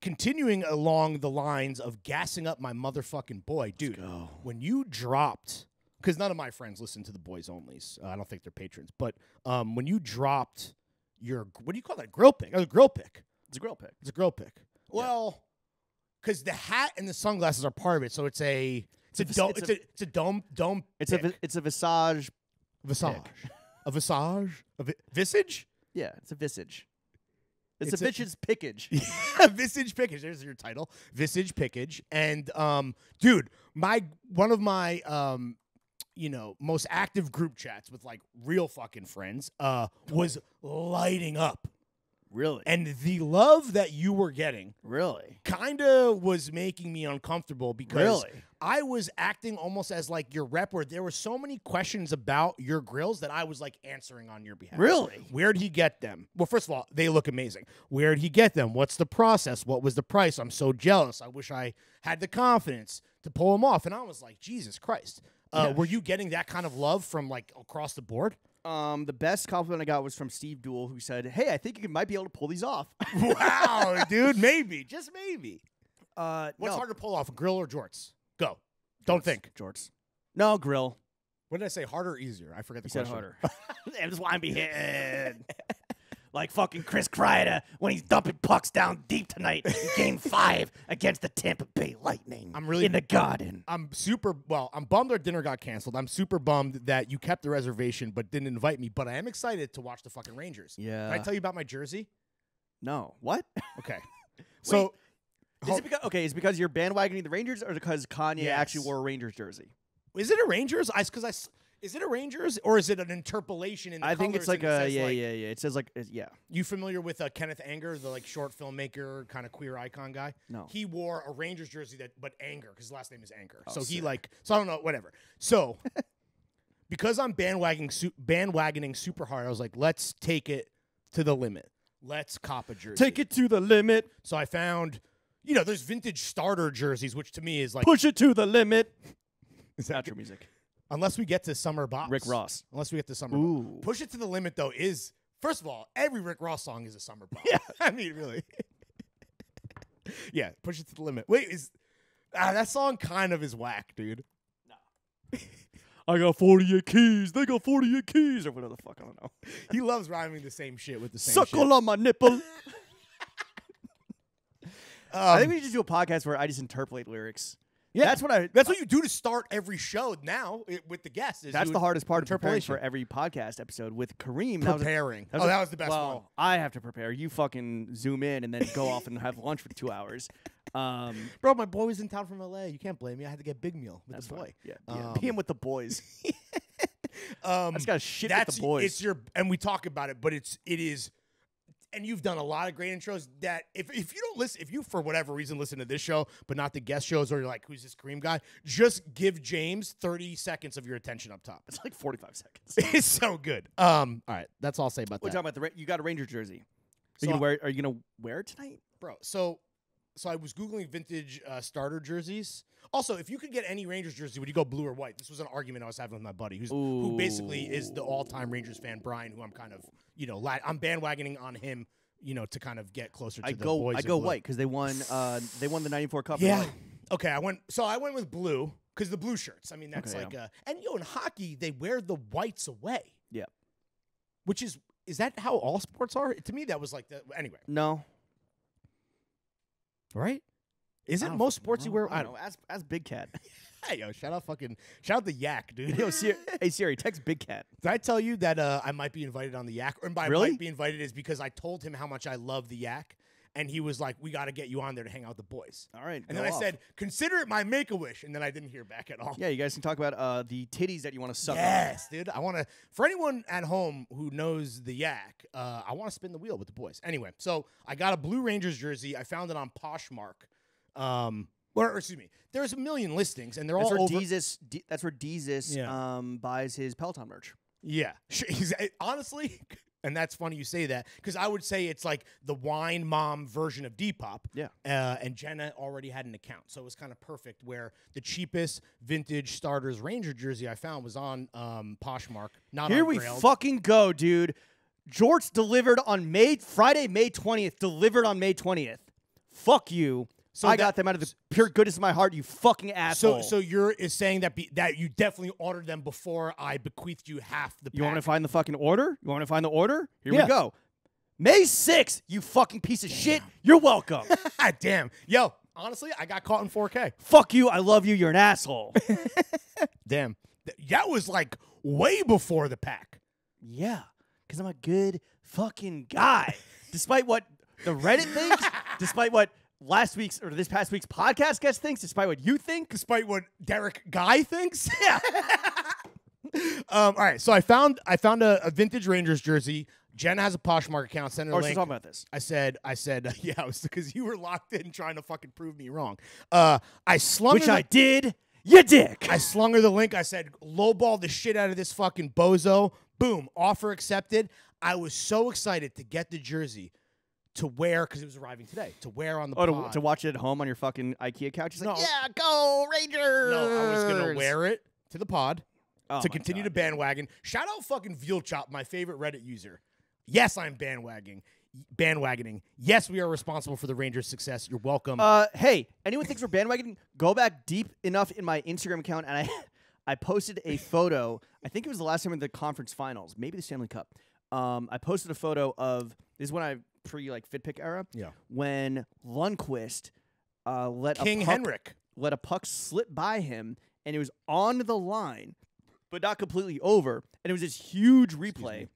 continuing along the lines of gassing up my motherfucking boy, dude. go. When you dropped, because none of my friends listen to the boys onlys. I don't think they're patrons. But when you dropped your, what do you call that? Grill pick. Oh, a grill pick. It's a grill pick. It's a grill pick. Well, because the hat and the sunglasses are part of it, so it's a dome. It's a visage. Visage. A visage. Visage. Yeah, it's a visage. It's It's a visage pickage. Visage pickage. There's your title. Visage pickage. And dude, one of my most active group chats with like real fucking friends was lighting up. Really? And the love that you were getting Really? kind of was making me uncomfortable because Really? I was acting almost as like your rep where there were so many questions about your grills that I was like answering on your behalf. Really? Where'd he get them? Well, first of all, they look amazing. Where'd he get them? What's the process? What was the price? I'm so jealous. I wish I had the confidence to pull them off. And I was like, Jesus Christ. Yeah. Were you getting that kind of love from like across the board? The best compliment I got was from Steve Duell, who said, "Hey, I think you might be able to pull these off." Wow, dude. Maybe. Just maybe. What's no. harder to pull off, a grill or jorts? Go. Don't think. Jorts. No, grill. What did I say? Harder or easier? I forget the You said question. harder. I just want to be hit. Like fucking Chris Kreider when he's dumping pucks down deep tonight in Game 5 against the Tampa Bay Lightning. I'm really- in the Garden. I'm bummed our dinner got canceled. I'm super bummed that you kept the reservation but didn't invite me. But I am excited to watch the fucking Rangers. Yeah. Can I tell you about my jersey? No. What? Okay. So Is it because you're bandwagoning the Rangers, or because Kanye Yes. actually wore a Rangers jersey? is it a Rangers? Is it a Rangers or is it an interpolation in the I think colors it's like and it a says, yeah. like- It says like yeah. You familiar with Kenneth Anger, the like short filmmaker, kind of queer icon guy? No. He wore a Rangers jersey but Anger, because his last name is Anger. Oh, so he sick. so I don't know, whatever. So because I'm bandwagoning super hard, I was like, let's take it to the limit. Let's cop a jersey. Take it to the limit. So I found, there's vintage starter jerseys, which to me is like, Push it to the limit. is that Outro music. unless we get to Summer Bops. Rick Ross. Unless we get to Summer Ooh. Bop. Push it to the limit, though, is, first of all, every Rick Ross song is a Summer Bop. Yeah. I mean, really. Yeah, push it to the limit. Wait, that song kind of is whack, dude. I got 48 keys. They got 48 keys, or whatever the fuck. I don't know. He loves rhyming the same shit with the same Suckle shit. on my nipple. I think we should just do a podcast where I just interpolate lyrics. Yeah, That's what That's what you do to start every show now with the guests. is That's you the hardest part of preparing interpolation. for every podcast episode with Kareem. Preparing. That That was the best well, one. I have to prepare. You fucking zoom in and then go off and have lunch for 2 hours. Bro, my boy was in town from L.A. You can't blame me. I had to get big meal with That's the boy. fine. Yeah. Being with the boys. I just got shit with the boys. It's and we talk about it, but it is, and you've done a lot of great intros that if you don't listen, if you for whatever reason listen to this show, but not the guest shows, or you're like, who's this Kareem guy? Just give James 30 seconds of your attention up top. It's like 45 seconds. It's so good. All right, that's all I'll say about We're that. talking about you got a Ranger jersey. So- Are you gonna wear it tonight? Bro, so I was Googling vintage starter jerseys. Also, if you could get any Rangers jersey, would you go blue or white? This was an argument I was having with my buddy, who basically is the all-time Rangers fan, Brian, who I'm kind of, I'm bandwagoning on him, to kind of get closer to the boys. I in go blue. white because they won the '94 Cup. Yeah. in white. Okay, I went with blue because the blue shirts. I mean, that's Okay, like, and in hockey they wear the whites away. Yeah. Which is that how all sports are? To me, that was like anyway. No. Right? Is I it don't most fucking sports you know. wear? I don't know. Ask Big Cat. Yo, shout out the Yak, dude. Yo, hey Siri, text Big Cat. Did I tell you that I might be invited on the Yak? Or by Really? might be invited is because I told him how much I love the Yak, and he was like, "We got to get you on there to hang out with the boys." All right. And go then I off. said, "Consider it my Make-A-Wish," and then I didn't hear back at all. Yeah, you guys can talk about the titties that you want to suck. Yes, dude. I want to. For anyone at home who knows the Yak, I want to spin the wheel with the boys. Anyway, so I got a Blue Rangers jersey. I found it on Poshmark. Or excuse me, there's a million listings, and they're That's all where over. That's where Deezus Yeah. buys his Peloton merch. Yeah, honestly, and that's funny you say that because I would say it's like the wine mom version of Depop. Yeah. And Jenna already had an account, so it was kind of perfect. Where the cheapest vintage starters Ranger jersey I found was on Poshmark. Not Here on we Grailed. fucking go, dude. Jorts delivered on Friday, May 20th. Delivered on May 20th. Fuck you. So I got them out of the pure goodness of my heart, you fucking asshole. So you're saying that that you definitely ordered them before I bequeathed you half the. You want me to pack. find the fucking order? You want me to find the order? Here Yeah. we go. May 6th, you fucking piece of shit. You're welcome. Damn, yo. Honestly, I got caught in 4K. Fuck you. I love you. You're an asshole. Damn, that was like way before the pack. Yeah, because I'm a good fucking guy. Despite what the Reddit thinks, despite what this past week's podcast guest thinks, despite what you think. Despite what Derek Guy thinks. Yeah. All right, so I found a vintage Rangers jersey. Jen has a Poshmark account. Send her a Or link. talking about this. I said, yeah, it was because you were locked in trying to fucking prove me wrong. I slung Which her I did. You dick. I slung her the link. I said, lowball the shit out of this fucking bozo. Boom, offer accepted. I was so excited to get the jersey to wear because it was arriving today. To wear on the pod. To watch it at home on your fucking IKEA couch. He's like, No. yeah, go Rangers. No, I was gonna wear it to the pod Oh to my continue God. to bandwagon. Shout out fucking Veal Chop, my favorite Reddit user. Yes, I'm bandwagoning. Yes, we are responsible for the Rangers' success. You're welcome. Hey, anyone thinks we're bandwagoning? Go back deep enough in my Instagram account, and I posted a photo. I think it was the last time in the conference finals, maybe the Stanley Cup. I posted a photo of this is when I FitPick era. Yeah. When Lundqvist let King Henrik. let a puck slip by him, and it was on the line, but not completely over, and it was this huge replay.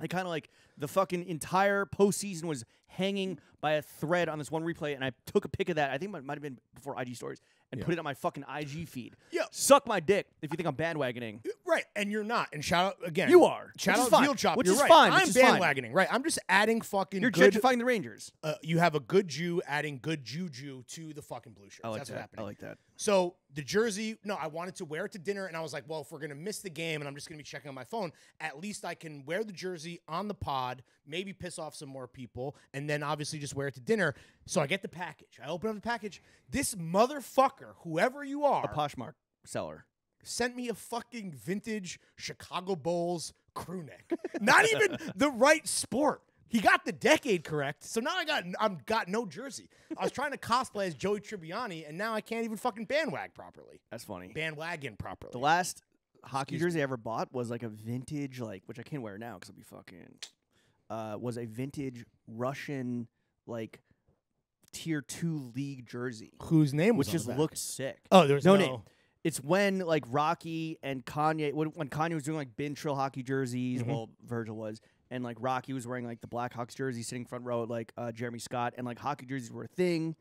Like kind of like the fucking entire postseason was hanging by a thread on this one replay, and I took a pic of that. I think it might have been before IG stories, and put it on my fucking IG feed. Yeah. Suck my dick if you think I'm bandwagoning. Right, and you're not. And shout out again. You are. Shout Which is out fine. Veal Chop. Which You're is right. fine. I'm Which is fine. bandwagoning. Right. I'm just adding fucking. You're good, gentrifying the Rangers. You have a good Jew adding good juju to the fucking blue shirts. I like That's that. what's happening. I like that. So the jersey, no, I wanted to wear it to dinner, and I was like, well, if we're gonna miss the game, and I'm just gonna be checking on my phone, at least I can wear the jersey on the pod, maybe piss off some more people, and then obviously just wear it to dinner. So I get the package. I open up the package. This motherfucker, whoever you are, A Poshmark seller. sent me a fucking vintage Chicago Bulls crew neck. Not even the right sport. He got the decade correct, so now I've got no jersey. I was trying to cosplay as Joey Tribbiani, and now I can't even fucking bandwagon properly. That's funny. Bandwagon properly. The last hockey jersey I ever bought was like a vintage, which I can't wear now because I'll be fucking. Was a vintage Russian tier 2 league jersey, Whose name was which on just the back? looked sick. Oh, there's no name. It's when Rocky and Kanye, when Kanye was doing Ben Trill hockey jerseys, well, Virgil was, and Rocky was wearing the Blackhawks jersey, sitting front row at Jeremy Scott, and hockey jerseys were a thing.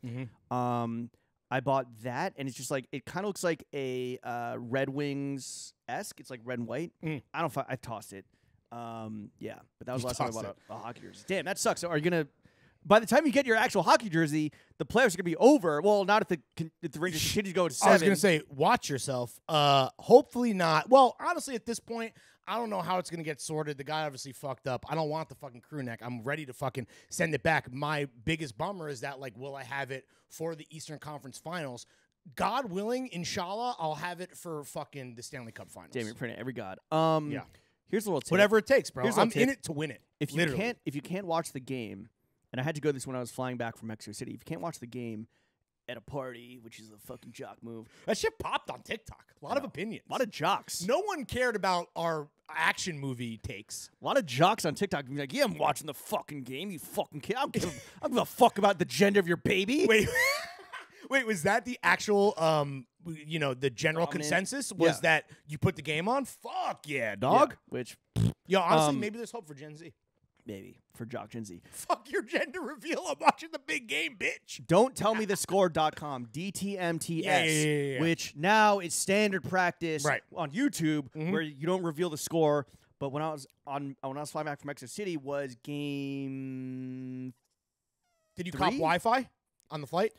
I bought that, and it's just it kind of looks like a Red Wings-esque. It's red and white. I tossed it. Yeah, but that was the last time I bought a hockey jersey. Damn, that sucks. So are you gonna? By the time you get your actual hockey jersey, the playoffs are gonna be over. Well, not if the Rangers continue to go to 7. I was gonna say, watch yourself. Hopefully not. Well, honestly, at this point, I don't know how it's gonna get sorted. The guy obviously fucked up. I don't want the fucking crew neck. I'm ready to fucking send it back. My biggest bummer is that will I have it for the Eastern Conference Finals? God willing, inshallah, I'll have it for fucking the Stanley Cup Finals. Damn, you're praying to every god. Yeah. Here's a little tip. Whatever it takes, bro. Here's a I'm little in tip. it to win it. If you can't watch the game, and I had to go this when I was flying back from Mexico City. If you can't watch the game at a party, which is a fucking jock move, That shit popped on TikTok. A lot of opinions. a lot of jocks. No one cared about our action movie takes. A lot of jocks on TikTok being like, "Yeah, I'm watching the fucking game. You fucking kid. I don't give a fuck about the gender of your baby." Wait. Wait, was that the actual, the general Dominant. consensus was Yeah. that you put the game on? Fuck yeah, dog. Yeah, which Yo, honestly, maybe there's hope for Gen Z. maybe for Jock Gen Z. Fuck your gender reveal. I'm watching the big game, bitch. Don't tell me the score.com, DTMTS, Yeah. which now is standard practice Right. on YouTube where you don't reveal the score. But when I was flying back from Mexico City was game. Did you cop 3? Wi-Fi on the flight?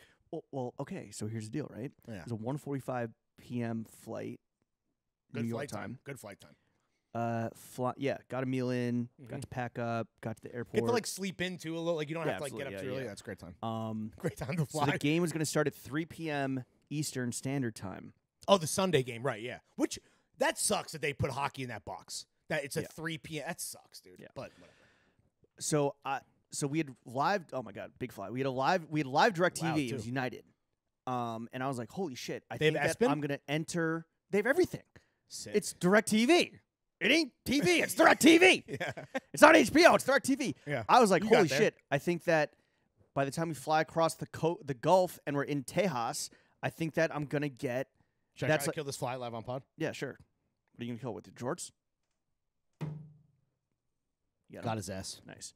Well, okay. So here's the deal, right? Yeah. It was a 1:45 p.m. flight, Good New York flight time. Good flight time. Got a meal in, got to pack up, got to the airport. Get to like sleep into a little. Like you don't Yeah, have to like get up absolutely, too yeah, early. yeah. That's a great time. Great Great time to So fly. the game was going to start at 3 p.m. Eastern Standard Time. Oh, the Sunday game, right? Yeah. Which that sucks that they put hockey in that box. That it's a Yeah. 3 p.m. That sucks, dude. Yeah. But whatever. So we had live. Oh my god, big fly. We had live direct Wow, TV. It was too. United. And I was like, holy shit! I They have think that ESPN? I'm gonna enter. They have everything. Sick. It's direct TV. It ain't TV. It's direct TV. yeah. It's not HBO. It's direct TV. Yeah. I was like, You got holy there. shit! I think that by the time we fly across the Gulf and we're in Tejas, I think that I'm gonna get. Should That's I like- kill this fly live on pod? Yeah, sure. What are you gonna kill with the jorts? You got him? Got his ass. Nice.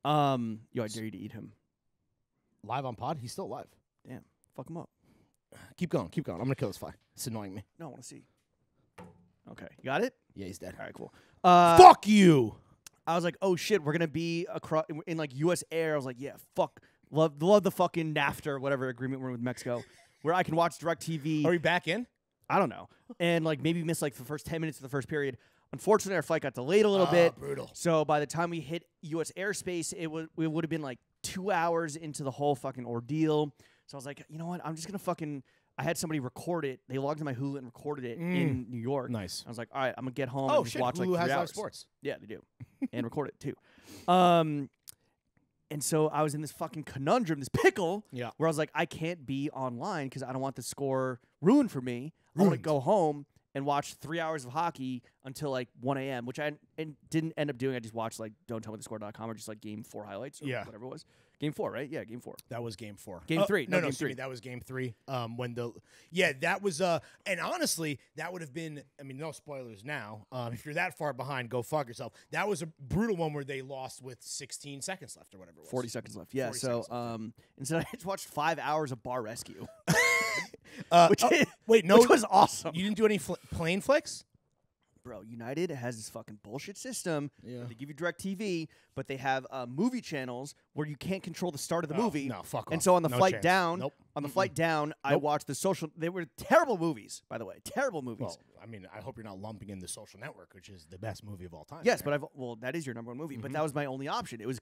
Yo, I dare you to eat him. Live on pod? He's still alive. Damn, fuck him up. Keep going. Keep going. I'm gonna kill this fly. It's annoying me. No, I want to see. Okay, you got it. Yeah, he's dead. All right, cool. Fuck you. I was like, oh shit, we're gonna be across in like U.S. Air. I was like, yeah, fuck, love the fucking NAFTA or whatever agreement we're in with Mexico, where I can watch DirecTV. Are we back in? I don't know, and like maybe miss like the first 10 minutes of the first period. Unfortunately, our flight got delayed a little bit. Brutal. So by the time we hit U.S. airspace, it would have been like 2 hours into the whole fucking ordeal. So I was like, you know what? I'm just gonna fucking. I had somebody record it. They logged in my Hulu and recorded it in New York. Nice. I was like, all right, I'm gonna get home Oh and just shit. watch like Hulu 3 has live hours. sports. Yeah, they do, and record it too. And so I was in this fucking conundrum, this pickle, Yeah. where I was like, I can't be online because I don't want the score ruined for me. I want to Ruined. go home and watch 3 hours of hockey until like 1 a.m., which I didn't end up doing. I just watched like Don't Tell Me the Score.com or just like Game 4 highlights or Yeah. whatever it was. Game 4, right? Yeah, Game 4. That was game 4. Game 3. No, No, game excuse me, 3. that was game 3. That was and honestly, that would have been. I mean, no spoilers now. If you're that far behind, go fuck yourself. That was a brutal one where they lost with 16 seconds left or whatever it was. 40 seconds left. Yeah, 40 so seconds instead I just watched 5 hours of Bar Rescue, Which, which, wait, no, which was awesome. you didn't do any plane flicks? Bro, United has this fucking bullshit system. Yeah. Where they give you direct TV, but they have movie channels where you can't control the start of the Oh, movie. no, fuck And off. so on the No flight chance. down, Nope. on the flight down, I Nope. watched the social. They were terrible movies, by the way. Terrible movies. Well, I mean, I hope you're not lumping in The Social Network, which is the best movie of all time. yes, right? but that is your number one movie. But that was my only option. It was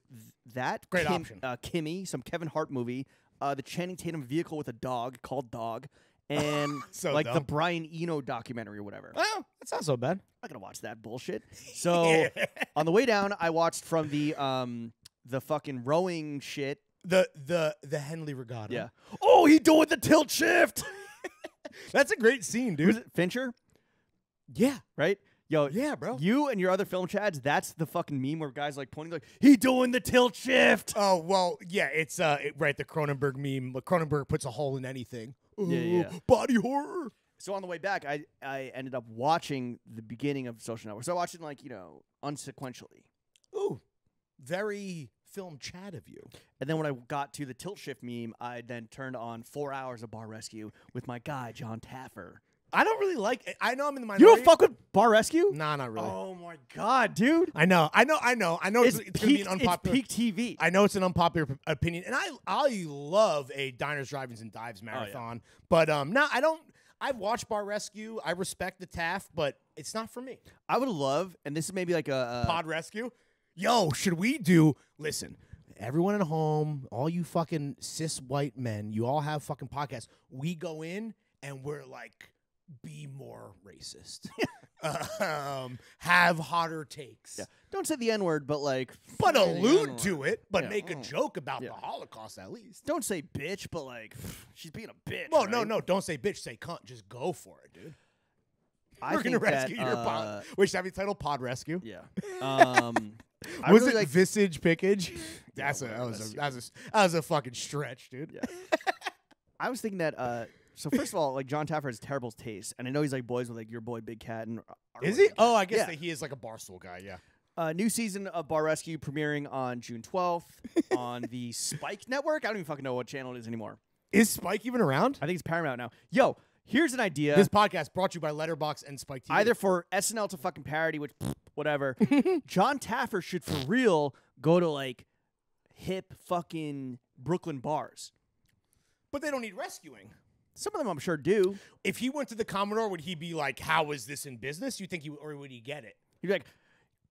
that Great option. Kimmy, some Kevin Hart movie, the Channing Tatum vehicle with a dog called Dog, and So like the dumb. Brian Eno documentary or whatever. Well, that's not so bad. I'm not gonna watch that bullshit. So on the way down, I watched from the fucking rowing shit. The Henley Regatta. Yeah. Oh, he doing the tilt shift. That's a great scene, dude. Who's it? Fincher, Yeah. right? Yo, Yeah, bro. You and your other film chads, that's the fucking meme where guys like pointing like he doing the tilt shift. Oh, well, yeah, it's right, the Cronenberg meme. Like, Cronenberg puts a hole in anything. Yeah. Body horror. So on the way back, I ended up watching the beginning of Social Network. So I watched it like, unsequentially. Ooh. Very film chat of you. And then when I got to the tilt shift meme, I then turned on 4 hours of Bar Rescue with my guy John Taffer. I don't really like it. I know I'm in the You minority. don't fuck with Bar Rescue? Nah, not really. Oh my god, dude! I know. It's going to be an unpopular. It's peak TV. I know it's an unpopular opinion, and I love a Diners, Drive-Ins, and Dives marathon. But no, I don't. I've watched Bar Rescue. I respect the Taft, but it's not for me. I would love, and this is maybe like a Pod Rescue. Yo, should we do? Listen, everyone at home, all you fucking cis white men, you all have fucking podcasts. We go in and we're like, be more racist. Have hotter takes. Yeah. Don't say the N word, but like, But say the allude N-word. to it, but Yeah. make a joke about Yeah. the Holocaust at least. Don't say bitch, but like, she's being a bitch. Well, right? no, don't say bitch, say cunt. Just go for it, dude. I We're gonna think that, rescue your pod. Which should be titled Pod Rescue. Yeah. I Was really it like Visage Pickage? Yeah, that whatever, was a fucking stretch, dude. Yeah. I was thinking that. So first of all, like John Taffer has terrible taste, and I know he's like boys with like your boy Big Cat and. Is he? Oh, I guess Yeah. that he is like a Barstool guy. Yeah. New season of Bar Rescue premiering on June 12th on the Spike Network. I don't even fucking know what channel it is anymore. Is Spike even around? I think it's Paramount now. Yo, here's an idea. This podcast brought to you by Letterboxd and Spike TV. Either for SNL to fucking parody, which whatever. John Taffer should for real go to like hip fucking Brooklyn bars. But they don't need rescuing. Some of them I'm sure do. If he went to the Commodore, would he be like, "How is this in business?" You think he, or would he get it? You'd be like,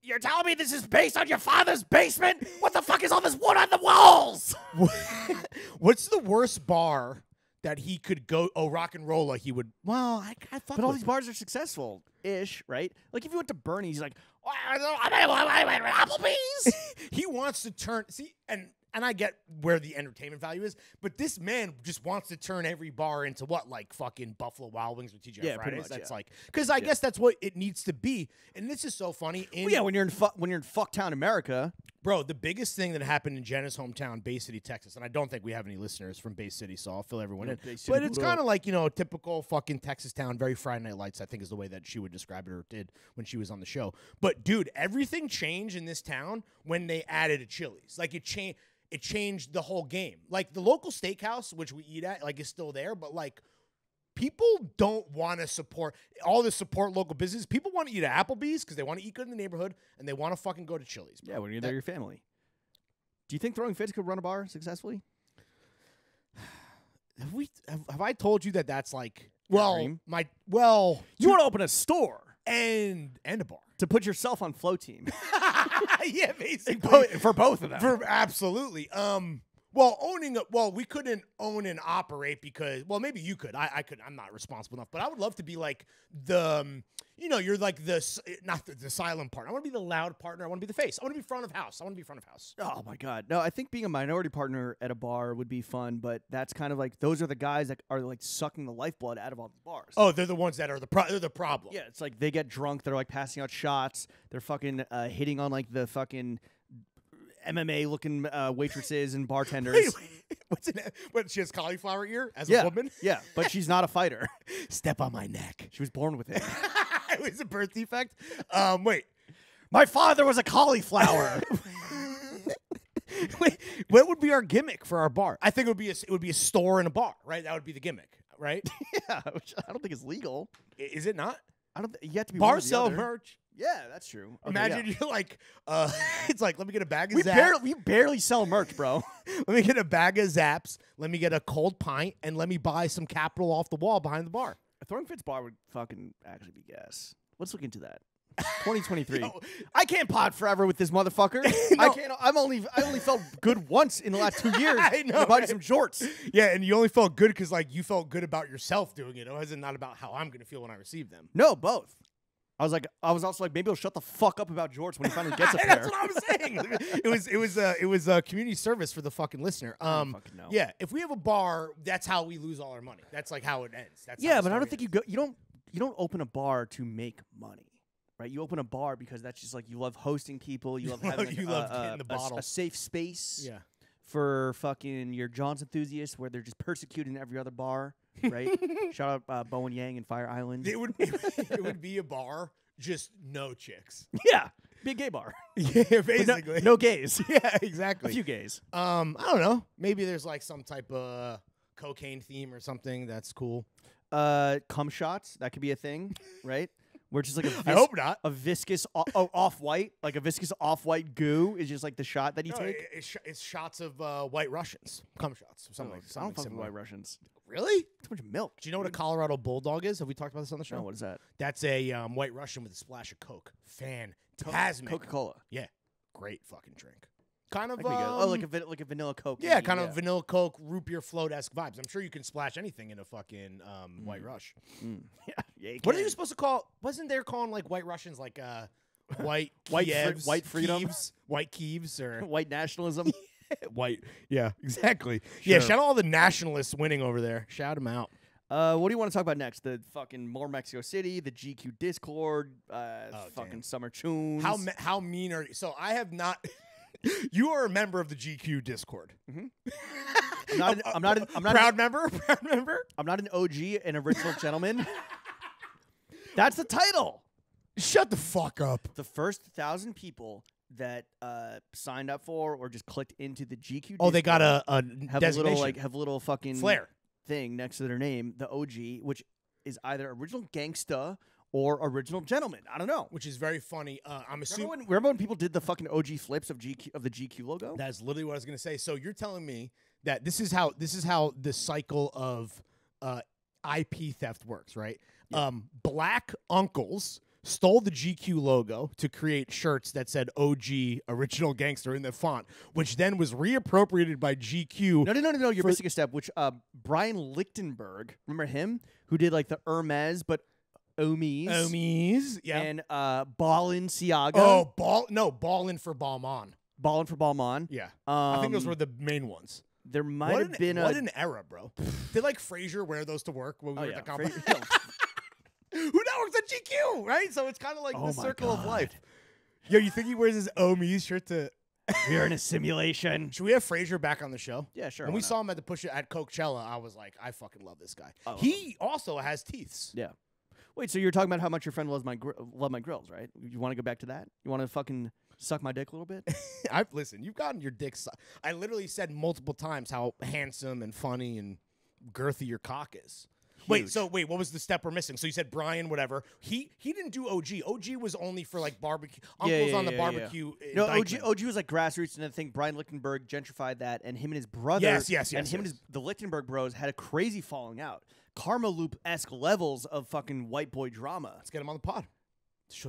you're telling me this is based on your father's basement? What the fuck is all this wood on the walls? What's the worst bar that he could go? Oh, Rock and Rolla. He would. Well, I fuck But all with these him. bars are successful-ish, right? Like if you went to Bernie's, he's like, Applebee's. He wants to turn. See, and I get where the entertainment value is, but this man just wants to turn every bar into what, like fucking Buffalo Wild Wings or TGI Yeah, pretty Fridays. much, That's yeah. like, because I guess that's what it needs to be. And this is so funny. Well, yeah, when you're in Fucktown, America. Bro, the biggest thing that happened in Jenna's hometown, Bay City, Texas, and I don't think we have any listeners from Bay City, so I'll fill everyone No, in. Bay City, But it's what up? kind of like, a typical fucking Texas town, very Friday Night Lights, I think is the way that she would describe it or did when she was on the show. But, dude, everything changed in this town when they added a Chili's. Like, it changed the whole game. Like, the local steakhouse, which we eat at, like, is still there, but, like, people don't want to support local business. People want to eat at Applebee's because they want to eat good in the neighborhood, and they want to fucking go to Chili's. Bro. Yeah, when you're there, your family. Do you think Throwing Fits could run a bar successfully? Have I told you that that's like dream? you You want to open a store and a bar. to put yourself on Flow Team Yeah, basically. for both of them. Absolutely. We couldn't own and operate because, well, maybe you could. I could. I'm not responsible enough, but I would love to be like the, you're like not the silent partner. I want to be the loud partner. I want to be the face. I want to be front of house. Oh my God. No, I think being a minority partner at a bar would be fun, but that's kind of like, those are the guys that are like sucking the lifeblood out of all the bars. Oh, they're the ones that are they're the problem. Yeah, it's like they get drunk, they're like passing out shots, they're fucking hitting on like the fucking MMA looking waitresses and bartenders. Wait. What, she has cauliflower ear as Yeah, a woman? yeah, but she's not a fighter. Step on my neck. She was born with it. It was a birth defect. Wait. My father was a cauliflower. Wait, what would be our gimmick for our bar? I think it would be a store and a bar, right? That would be the gimmick, right? Yeah, which I don't think is legal. Is it not? I don't. You have to be one or Bars the sell other. merch. Yeah, that's true. Okay, Imagine yeah. you're like, it's like, let me get a bag of we Zaps. barely sell merch, bro. Let me get a bag of Zaps. Let me get a cold pint, and let me buy some Capital off the wall behind the bar. A Throwing Fits bar would fucking actually be gas. Let's look into that. 2023. No. I can't pod forever with this motherfucker. No. I can't. I only felt good once in the last 2 years. I know, I bought right? some jorts. Yeah, and you only felt good because like you felt good about yourself doing it. It wasn't not about how I'm gonna feel when I receive them. No, both. I was also like, maybe he'll shut the fuck up about jorts when he finally gets up That's there. what I was saying. It was a community service for the fucking listener. don't fucking know. Yeah, if we have a bar, that's how we lose all our money. That's like how it ends. That's how Yeah, the but I don't story think ends. you don't open a bar to make money, right? You open a bar because that's just like you love hosting people. You love having like, You love getting the bottle. a safe space. Yeah. For fucking your John's enthusiasts, where they're just persecuting every other bar, right? Shout out Bowen Yang and Fire Island. It would be a bar, just no chicks. Yeah, be a gay bar. Yeah, But basically. no gays. Yeah, A exactly. few gays. I don't know. Maybe there's like some type of cocaine theme or something that's cool. Cum shots, that could be a thing, right? Where it's just like I hope not. a viscous off-white, like a viscous off-white goo is just like the shot that you No, take. it's shots of white Russians, cum shots, or something like I something don't fuck with similar. White Russians. Really? Too much milk. Do you know what a Colorado Bulldog is? Have we talked about this on the show? No, what is that? That's a White Russian with a splash of Coke. Fantastic. Coca-Cola. Yeah, great fucking drink. Kind of That could be good. Oh, like a vanilla Coke. yeah, kind of vanilla Coke, root beer float-esque vibes. I'm sure you can splash anything in a fucking White Rush. Yeah, you What are can. you supposed to call? Wasn't there calling like White Russians like white White freedom? Kievs, white Kievs or White nationalism. white? Yeah, exactly. Yeah, Sure. shout out all the nationalists winning over there. Shout them out. What do you want to talk about next? The fucking More Mexico City, the GQ Discord, fucking damn. Summer Tunes. How mean are you? So I have not. You are a member of the GQ Discord. I'm not proud member. Proud member. I'm not an OG, an original gentleman. That's the title. Shut the fuck up. The first 1,000 people that signed up for or just clicked into the GQ. Oh, they got a have designation. a little fucking flair thing next to their name, the OG, which is either original gangsta or original gentleman. I don't know. which is very funny. I'm assuming Remember when people did the fucking OG flips of the GQ logo? that's literally what I was going to say. So you're telling me that this is how the cycle of IP theft works, right? Yeah. Black uncles stole the GQ logo to create shirts that said OG Original Gangster in the font, which then was reappropriated by GQ. No. You're missing a step. Which Brian Lichtenberg, remember him, who did like the Hermes, but Omies, yeah. and Balenciaga. Oh, Ballin' for Balmain. Ballin' for Balmain. Yeah, I think those were the main ones. There might have been what an era, bro. Did like Frasier wear those to work when we were at the company? No. Who now works at GQ, right? So it's kind of like Oh the my circle of God. life. Yo, you think he wears his Omies shirt to? We're in a simulation. Should we have Frasier back on the show? Yeah, sure. When why we not? saw him at the push at Coachella, I was like, I fucking love this guy. I love He also has teeths. Yeah. Wait, so you're talking about how much your friend loves my grills, right? You want to go back to that? You want to fucking suck my dick a little bit? Listen, you've gotten your dick sucked. I literally said multiple times how handsome and funny and girthy your cock is. Huge. Wait, what was the step we're missing? So you said Brian, whatever. He didn't do OG. OG was only for like barbecue. Uncles on the barbecue. No, in OG Dykeman. was like grassroots, and I think Brian Lichtenberg gentrified that, and him and his brother, Yes, and him and the Lichtenberg bros had a crazy falling out, Karma Loop-esque levels of fucking white boy drama. Let's get him on the pod.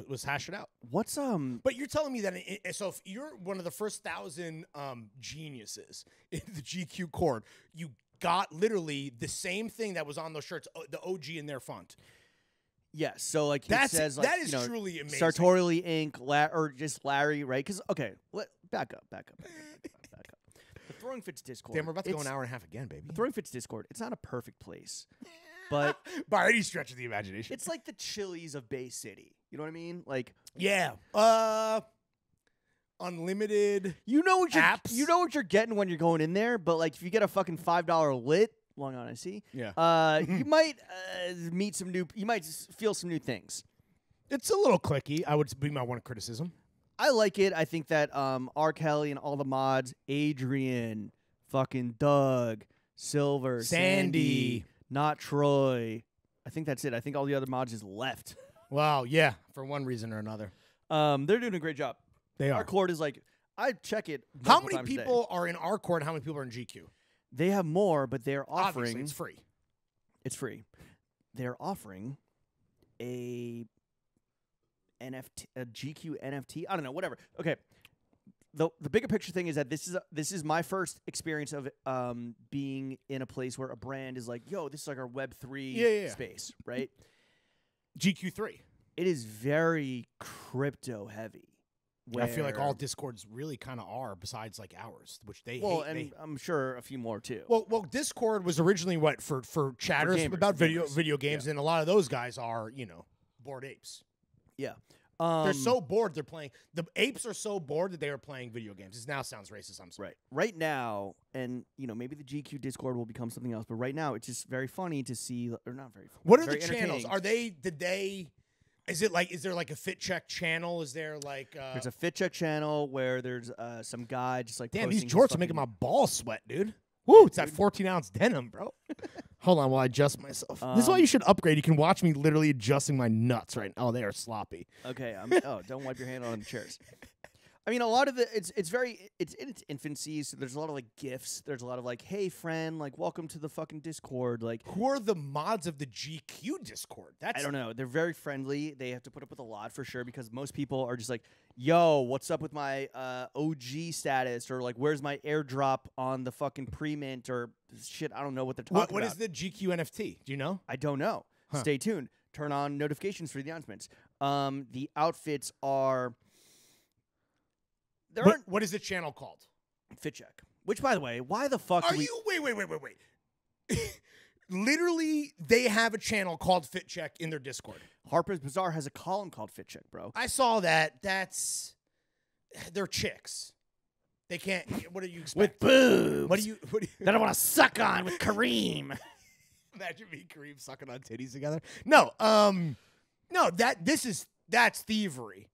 Let's hash it out. What's But you're telling me that so if you're one of the first 1,000 geniuses in the GQ chord, you got literally the same thing that was on those shirts, the OG in their font. Yes, so like it says like, that is truly amazing. Sartorially Inc. Or just Larry, right? Because back up. The Throwing Fits Discord. Damn, we're about to go an hour and a half again, baby. The Throwing Fits Discord. It's not a perfect place, but by any stretch of the imagination, it's like the Chili's of Bay City. You know what I mean? Like, yeah. Unlimited. you know what apps. you know what you're getting when you're going in there. But like, if you get a fucking $5 lit, Long Island IC, you might meet some new. You might feel some new things. It's a little clicky. I would be my one criticism. I like it. I think that R. Kelly and all the mods, Adrian, fucking Doug, Silver, Sandy, not Troy. I think that's it. I think all the other mods just left. Wow, yeah, for one reason or another. They're doing a great job. They Our are. court is like, I check it. How multiple many times a day. people are in our court? How many people are in GQ? They have more, but they're Obviously, offering. it's free. It's free. They're offering a NFT, a GQ NFT. I don't know, whatever. Okay. The bigger picture thing is that this is my first experience of being in a place where a brand is like, yo, this is like our Web3 space, right? GQ3. It is very crypto heavy. I feel like all where- Discords really kind of are, besides like ours, which they well, hate. and I'm sure a few more too. Well, Discord was originally what for chatters gamers, about video gamers. games, and a lot of those guys are bored apes. yeah, They're so bored they're playing. The apes are so bored that they are playing video games. This now sounds racist. I'm sorry. right now, and maybe the GQ Discord will become something else, but right now it's just very funny to see, or not very funny. What are very the channels? entertaining. Is there like a Fit Check channel? Is there like There's a Fit Check channel where there's some guy just like damn, these posting his jorts are making my fucking- balls sweat, dude. Woo, it's that 14-ounce denim, bro. Hold on while I adjust myself. This is why you should upgrade. You can watch me literally adjusting my nuts right now. Oh, they are sloppy. Okay, don't wipe your hand on the chairs. I mean, a lot of it's in its infancy, so there's a lot of like gifs. There's a lot of like, hey friend, like welcome to the fucking Discord. Like, Who are the mods of the GQ Discord? I don't know. They're very friendly. They have to put up with a lot for sure because most people are just like, yo, what's up with my OG status, or like, where's my airdrop on the fucking pre-mint or shit? I don't know what they're talking What about. is the GQ NFT? Do you know? I don't know. Huh. Stay tuned. Turn on notifications for the announcements. The outfits are. There aren't What is the channel called? Fit Check. Which, by the way, why the fuck Are do we? you wait. Literally, they have a channel called Fit Check in their Discord. Harper's Bazaar has a column called Fit Check, bro. I saw that. They're chicks. They can't. What do you with expect? boobs. What do you that I want to suck on with Kareem. imagine me and Kareem sucking on titties together? No. No. That's thievery.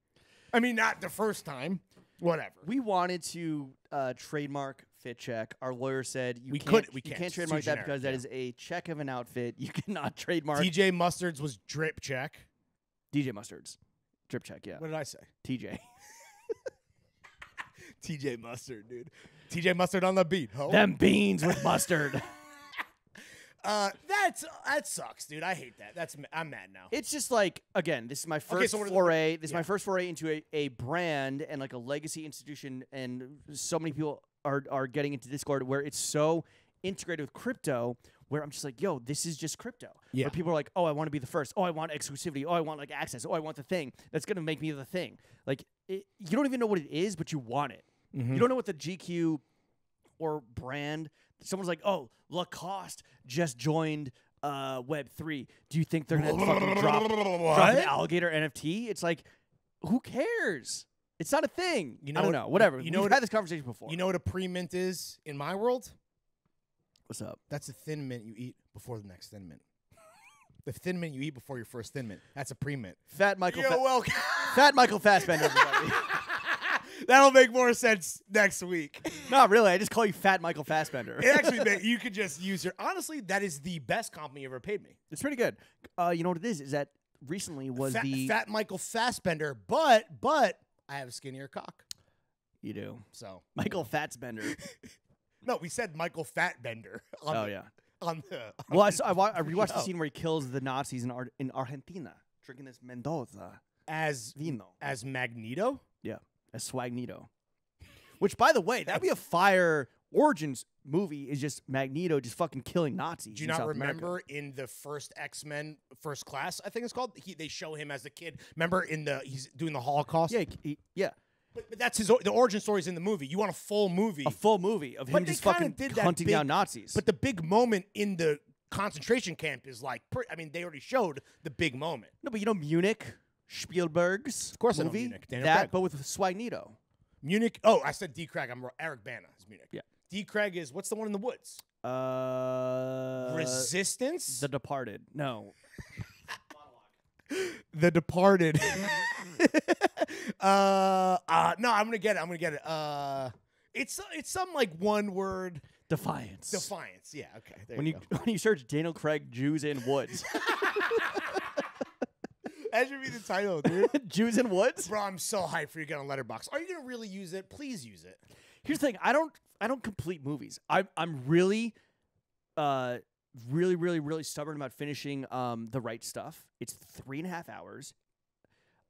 I mean, not the first time. Whatever. We wanted to trademark fit check. Our lawyer said you We can't can't. trademark It's too that generic, because that yeah. is a check of an outfit. You cannot trademark TJ Mustard's was drip check. DJ Mustard's drip check. Yeah, What did I say? TJ. TJ Mustard, dude. TJ Mustard on the beat. Ho. Them beans with mustard. That sucks, dude. I hate that. I'm mad now. It's just like, again, this is my first so what are the- foray. This is yeah. my first foray into a brand and like a legacy institution, and so many people are getting into Discord where it's so integrated with crypto. Where I'm just like, yo, this is just crypto. Yeah. Where people are like, oh, I want to be the first. Oh, I want exclusivity. Oh, I want like access. Oh, I want the thing that's gonna make me the thing. Like, you don't even know what it is, but you want it. Mm-hmm. You don't know what the GQ or brand. Someone's like, oh, Lacoste just joined Web3. Do you think they're gonna fucking drop an alligator NFT? It's like, who cares? It's not a thing. You know I don't what- know. Whatever. you know We've what- had this conversation before. You know what a pre-mint is in my world? What's up? That's a thin mint you eat before the next thin mint. The thin mint you eat before your first thin mint. That's a pre-mint. Fat Michael. You're welcome. Fat Michael Fassbender. Everybody. That'll make more sense next week. Not really. I just call you Fat Michael Fassbender. It actually, you could just use your. Honestly, that is the best compliment you ever paid me. It's pretty good. You know what it is? Is that recently was the Fat Michael Fassbender, but I have a skinnier cock. you do So Michael Fatsbender. no, we said Michael Fatbender. Oh yeah. On the Well, I rewatched the Oh. scene where he kills the Nazis in Argentina, drinking this Mendoza as vino. Magneto. Yeah, as Swagnito. Which, by the way, that'd be a fire origins movie. Is just Magneto just fucking killing Nazis. Do you in not South remember America. in the first X-Men First Class, I think it's called, they show him as the kid. Remember he's doing the Holocaust? Yeah, yeah. But that's the origin story's in the movie. You want a full movie. A full movie of But him they just kinda fucking did that hunting big- down Nazis. But the big moment in the concentration camp is like, they already showed the big moment. no, but you know Munich, Spielberg's Of course I know movie, Munich. Daniel that Craig. but with Swagnito. Munich. Oh, I said D. Craig. I'm wrong. Eric Bana is Munich. Yeah. D. Craig is, what's the one in the woods? Resistance? The Departed. No, The Departed. No, I'm gonna get it. It's some like one word. Defiance. Defiance. Yeah. Okay. There When you you go. when you search Daniel Craig Jews in Woods, That should be the title, dude. Jews in Woods. Bro, I'm so hyped for you to get on Letterboxd. Are you gonna really use it? Please use it. Here's the thing: I don't complete movies. I'm really, really stubborn about finishing the right stuff. It's 3.5 hours.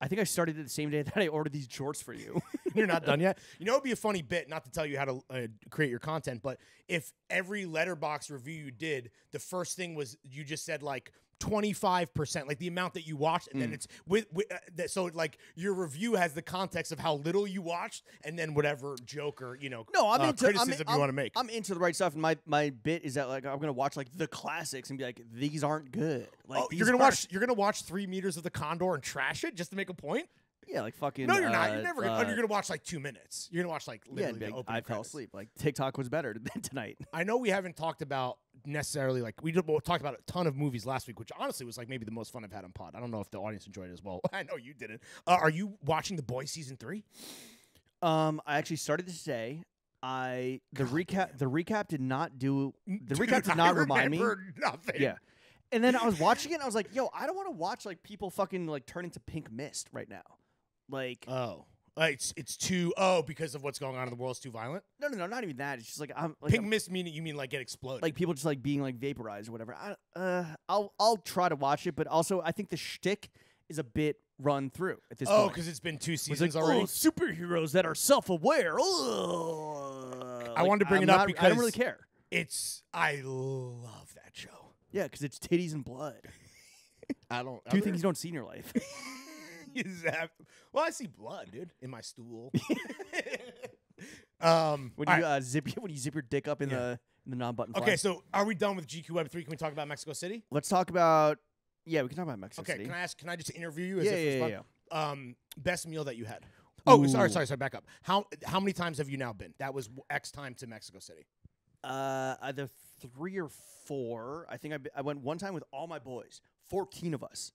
I think I started it the same day that I ordered these jorts for you. You're not done yet. You know, it'd be a funny bit, not to tell you how to create your content, but if every Letterboxd review you did, the first thing was you just said like 25%, like the amount that you watched, and then it's so like your review has the context of how little you watched, and then whatever joke or No, I'm into criticism you want to make. I'm into the right stuff, and my bit is that like I'm gonna watch like the classics and be like, these aren't good. Like Oh, these you're gonna aren't- watch 3 meters of the Condor and trash it just to make a point? Yeah, like fucking. No, you're not. You're never gonna. You're gonna watch like 2 minutes. You're gonna watch like Yeah, literally and be the like, opening I fell credits. asleep. Like TikTok was better than tonight. I know we haven't talked about necessarily like we talked about a ton of movies last week, which honestly was like maybe the most fun I've had on pod. I don't know if the audience enjoyed it as well. I know you didn't. Are you watching The Boys season 3? I actually started this today. The recap did not do the recap did not remind me. Nothing. Yeah. And then I was watching it and I was like, yo, I don't want to watch like people fucking like turn into pink mist right now. Like Oh. It's too because of what's going on in the world, it's too violent. no, not even that. It's just like I'm like, Pink mist meaning you mean like get exploded. like people just like being like vaporized or whatever. I'll try to watch it, but also I think the shtick is a bit run through at this point. because it's been 2 It's like, seasons already. oh, superheroes that are self-aware. Oh. I wanted to bring it up I because don't really care. I love that show. Yeah, because it's titties and blood. I don't. Two things you don't see in your life. Well, I see blood, dude, in my stool. When all you right. zip your dick up in the non-button. Okay, flag. so are we done with GQ Web 3? Can we talk about Mexico City? Let's talk about. Yeah, we can talk about Mexico Okay, City. can I just interview you? As Yeah, if it's yeah, fun? Best meal that you had. Oh, sorry. Back up. How many times have you now been? That was X time to Mexico City. Either 3 or 4. I think I went one time with all my boys. 14 of us.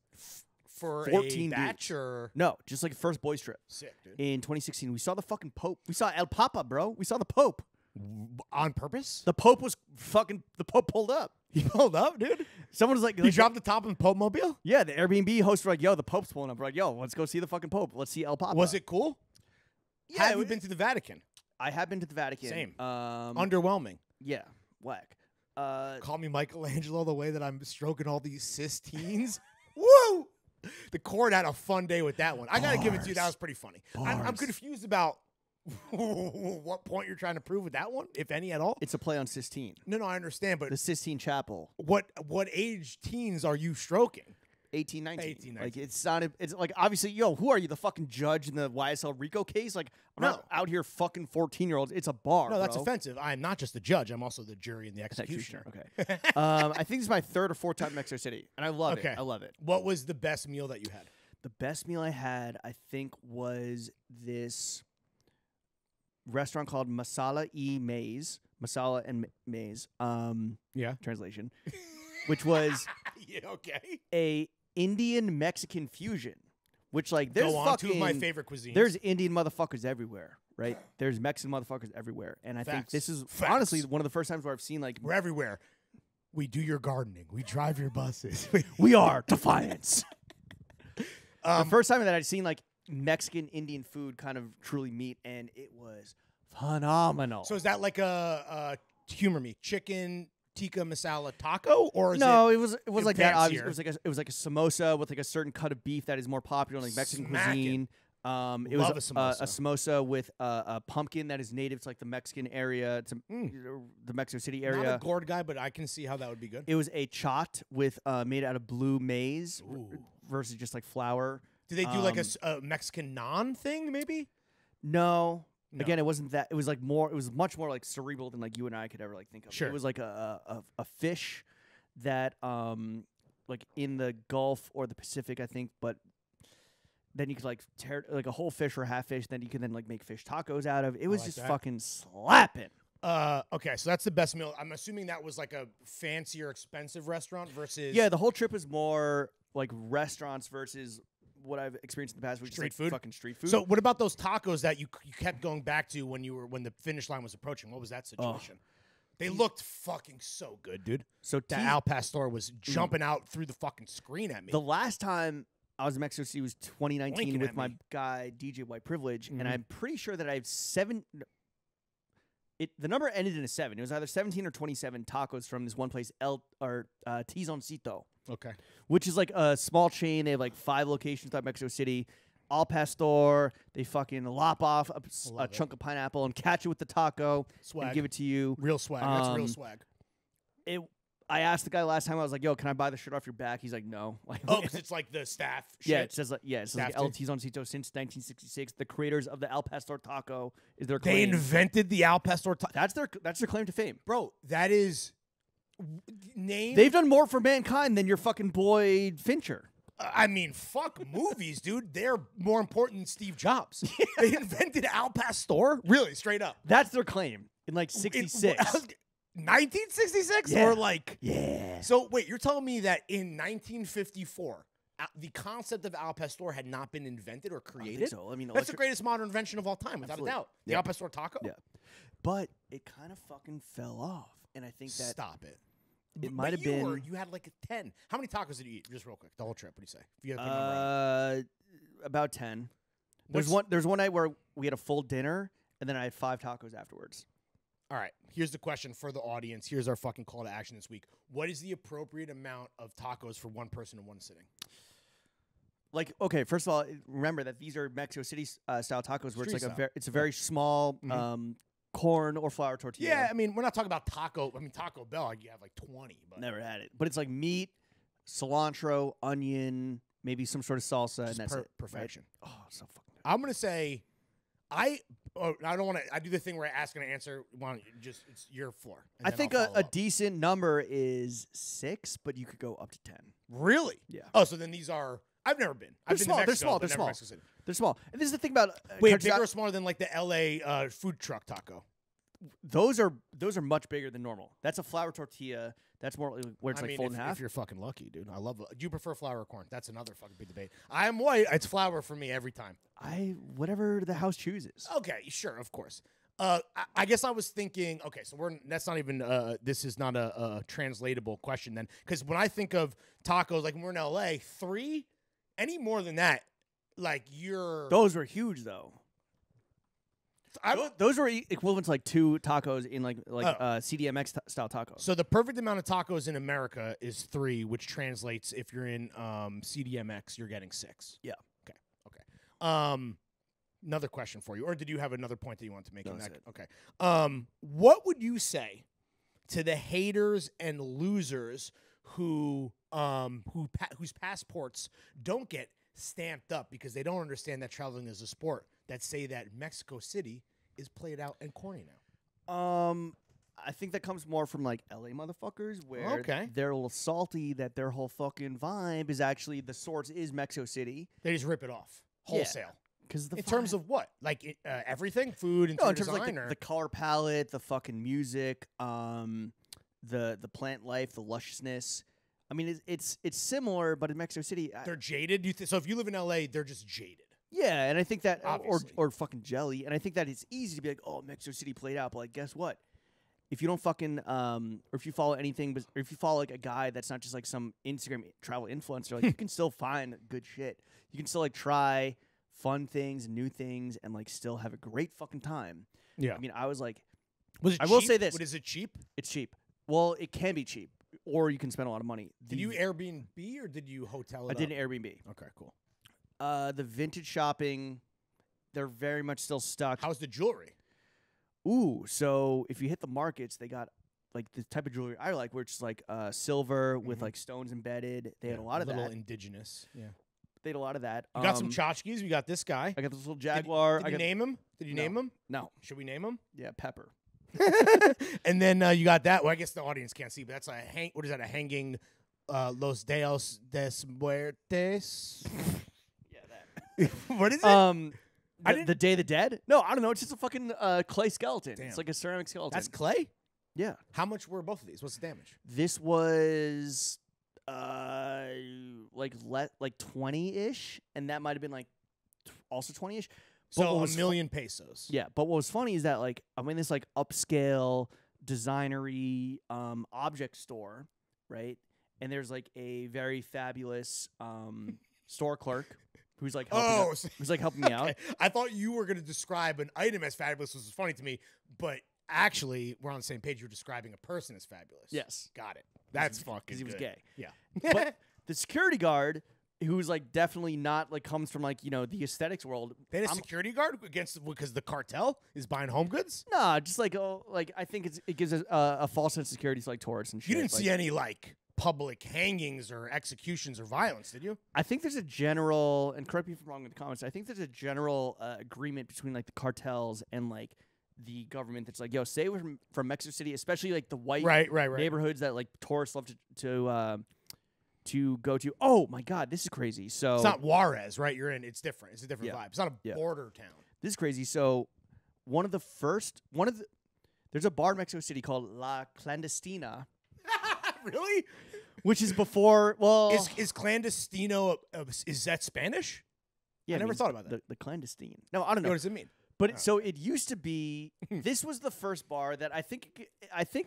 For 14 a batch dudes. or No, just like a first boys trip. sick, dude. In 2016, we saw the fucking Pope. We saw El Papa, bro. We saw the Pope. On purpose? The Pope pulled up. He pulled up, dude. Someone was like, You dropped the top of the Pope Mobile? yeah, the Airbnb hosts were like, yo, the Pope's pulling up. We're like, yo, let's go see the fucking Pope. Let's see El Papa. Was it cool? Yeah, Have you been to the Vatican? I have been to the Vatican. Same. Underwhelming. Yeah, whack. Call me Michelangelo the way that I'm stroking all these cis teens. Woo! The court had a fun day with that one. I got to give it to you. That was pretty funny. I'm confused about what point you're trying to prove with that one, if any at all. It's a play on Sistine. No, I understand, but The Sistine Chapel. what age teens are you stroking? 18, 19. 18, 19. Like, it's like, obviously, yo, who are you, the fucking judge in the YSL Rico case? Like, I'm not out here fucking 14-year-olds. It's a bar, No, that's bro. offensive. I'm not just the judge. I'm also the jury and the executioner. Okay. I think this is my 3rd or 4th time in Mexico City, and I love Okay. it. I love it. What was the best meal that you had? The best meal I had, I think, was this restaurant called Masala y Maze. Masala and Maze. Yeah. Translation. Which was Yeah, okay. a Indian Mexican fusion. Which, like, there's Go on, fucking 2 of my favorite cuisines. there's Indian motherfuckers everywhere, right? There's Mexican motherfuckers everywhere, and I think Facts. this is Facts. honestly one of the first times where I've seen like We're everywhere. We do your gardening. We drive your buses. we are Defiance. The first time that I'd seen like Mexican Indian food kind of truly meet, and it was phenomenal. So is that like a humor me chicken tikka masala taco, or is no, it? it was like that. Obviously, fancier? it was like a samosa with like a certain cut of beef that is more popular in like Mexican cuisine. It Love was a samosa. a samosa with a pumpkin that is native to like the Mexican area, to the Mexico City area. Not a gourd guy, but I can see how that would be good. It was a chaat with made out of blue maize versus just like flour. Did they do like a Mexican naan thing, maybe? No. No. Again, it wasn't that. It was like more. It was much more like cerebral than like you and I could ever like think of. Sure. It was like a fish that like in the Gulf or the Pacific, I think, but then you could like tear like a whole fish or half fish. Then you could then like make fish tacos out of. It was like just that. fucking slapping. Okay, so that's the best meal. I'm assuming that was like a fancier, expensive restaurant versus Yeah, the whole trip was more like restaurants versus what I've experienced in the past, which Street is food? like fucking street food. So what about those tacos that you kept going back to when the finish line was approaching? What was that situation? They looked fucking so good, dude. so That Al Pastor was jumping out through the fucking screen at me. the last time I was in Mexico City was 2019 Blinking with at my me. guy DJ White Privilege, and Mhm. I'm pretty sure that I have the number ended in a 7. It was either 17 or 27 tacos from this one place, Tizoncito, Okay. which is like a small chain. They have like 5 locations throughout Mexico City. Al Pastor, they fucking lop off a Love it. chunk of pineapple and catch it with the taco Swag. and give it to you. Real swag. That's real Um, swag. I asked the guy last time. I was like, "Yo, can I buy the shirt off your back?" He's like, "No." Like, Oh, because it's like the staff shit. yeah, it says like Staff El too. Tizoncito since 1966. The creators of the Al Pastor taco is their They claim. invented the Al Pastor taco. That's their claim to fame. Bro, that is name. They've done more for mankind than your fucking boy Fincher. I mean, fuck movies, dude. They're more important than Steve Jobs. They invented Al Pastor? Really, straight up. That's their claim in like 66. 1966? Yeah. Or like. Yeah. So, wait, you're telling me that in 1954, the concept of Al Pastor had not been invented or I created? think so. I mean, That's the greatest modern invention of all time, without Absolutely. a doubt. The Yeah. Al Pastor taco? Yeah. But it kind of fucking fell off, and I think that Stop it. it might have you been you had like a 10. How many tacos did you eat? Just real quick. The whole trip. What do you say? If you had to put a number on it. about 10. What's- There's one night where we had a full dinner, and then I had 5 tacos afterwards. All right. Here's the question for the audience. Here's our fucking call to action this week. What is the appropriate amount of tacos for one person in one sitting? Like, okay, first of all, remember that these are Mexico City style tacos, where Street it's like style. it's a very small corn or flour tortilla. Yeah, I mean, we're not talking about taco. I mean, Taco Bell, you have like 20. But Never had it, but it's like meat, cilantro, onion, maybe some sort of salsa, and that's it. right? perfection. Oh, so fucking good. I'm going to say, I don't want to, I do the thing where I ask and I answer. Why don't you just, it's your floor. and I then think I'll a follow up. decent number is 6, but you could go up to 10. Really? Yeah. Oh, so then these are, I've never been. They're I've been small. to They're Mexico, small. but They're never small. Mexico City. They're small. And this is the thing about Wait, countries bigger out- or smaller than like the L.A. Food truck taco? Those are much bigger than normal. That's a flour tortilla. That's more where it's I like mean, folded in half. if you're fucking lucky, dude. I love. Do you prefer flour or corn? That's another fucking big debate. I am white. It's flour for me every time. Whatever the house chooses. Okay, sure, of course. I guess I was thinking. Okay, so that's not even. This is not a translatable question then, because when I think of tacos, like when we're in LA, 3, any more than that, like you're. Those were huge though. Those were equivalent to like 2 tacos in like CDMX style tacos. So the perfect amount of tacos in America is 3, which translates if you're in CDMX, you're getting 6. Yeah. Okay. Another question for you, or did you have another point that you want to make? No, in that? that's it. Okay. What would you say to the haters and losers whose passports don't get stamped up because they don't understand that traveling is a sport, that say that Mexico City is played out and corny now? I think that comes more from like LA motherfuckers where Okay. they're a little salty that their whole fucking vibe is actually the source is Mexico City. They just rip it off wholesale. Because In terms of what? Like everything? Food, no, interior in terms of design? like or? the color palette, the fucking music, the plant life, the lusciousness. I mean, it's similar, but in Mexico City, They're jaded? So if you live in LA, they're just jaded. yeah, and I think that Obviously. or fucking jelly, and I think that it's easy to be like, oh, Mexico City played out, but like, guess what? If you don't fucking or if you follow anything, or if you follow like a guy that's not just like some Instagram travel influencer, like you can still find good shit. You can still like try fun things, new things, and like still have a great fucking time. Yeah. I mean, I was like, Was it I cheap? will say this. What, is it cheap? it's cheap. Well, it can be cheap, or you can spend a lot of money. Did you Airbnb or did you hotel it I did up? an Airbnb. Okay, cool. The vintage shopping, they're very much still stuck. How's the jewelry? Ooh, so if you hit the markets, they got like the type of jewelry I like, where it's like silver with Mhm. like stones embedded. They had a lot of little that. indigenous. Yeah. They had a lot of that. You got some tchotchkes. We got this guy. I got this little Did- Jaguar. Did, I you got name him? Did you No. name him? no, Should we name him? yeah, Pepper. And then you got that. Well, I guess the audience can't see, but that's a what is that? A hanging Los Deos des Muertes. Yeah, that. What is it? The, didn't- the Day of the Dead? No, I don't know. It's just a fucking clay skeleton. Damn. It's like a ceramic skeleton. That's clay. yeah. How much were both of these? What's the damage? This was like 20-ish, and that might have been like also 20-ish. But So what a was million pesos. Yeah, but what was funny is that like I'm in this like upscale designery object store, right? And there's like a very fabulous store clerk who's like helping who's like helping me out. Okay. I thought you were going to describe an item as fabulous, which was funny to me, but actually, we're on the same page. You're describing a person as fabulous. Yes, Got it. That's fucking because he was good. gay. Yeah. But the security guard, who's like definitely not like comes from like the aesthetics world. They had a I'm- security guard because the cartel is buying home goods? Nah, just like I think it gives a false sense of security to like tourists and shit. You didn't like, see any like public hangings or executions or violence, did you? I think there's a general, and correct me if I'm wrong in the comments, I think there's a general agreement between like the cartels and like the government that's like, yo, stay away from Mexico City, especially like the white Right. neighborhoods that like tourists love to go to. Oh my God, this is crazy. So It's not Juarez, right? You're in. It's different. It's a different Yeah. vibe. It's not a Yeah. border town. this is crazy. So there's a bar in Mexico City called La Clandestina, Really? which is before. Well, Is clandestino? Is that Spanish? yeah, I it never means thought about that. The clandestine. No, I don't know. What does it mean? But Oh. so it used to be. This was the first bar that I think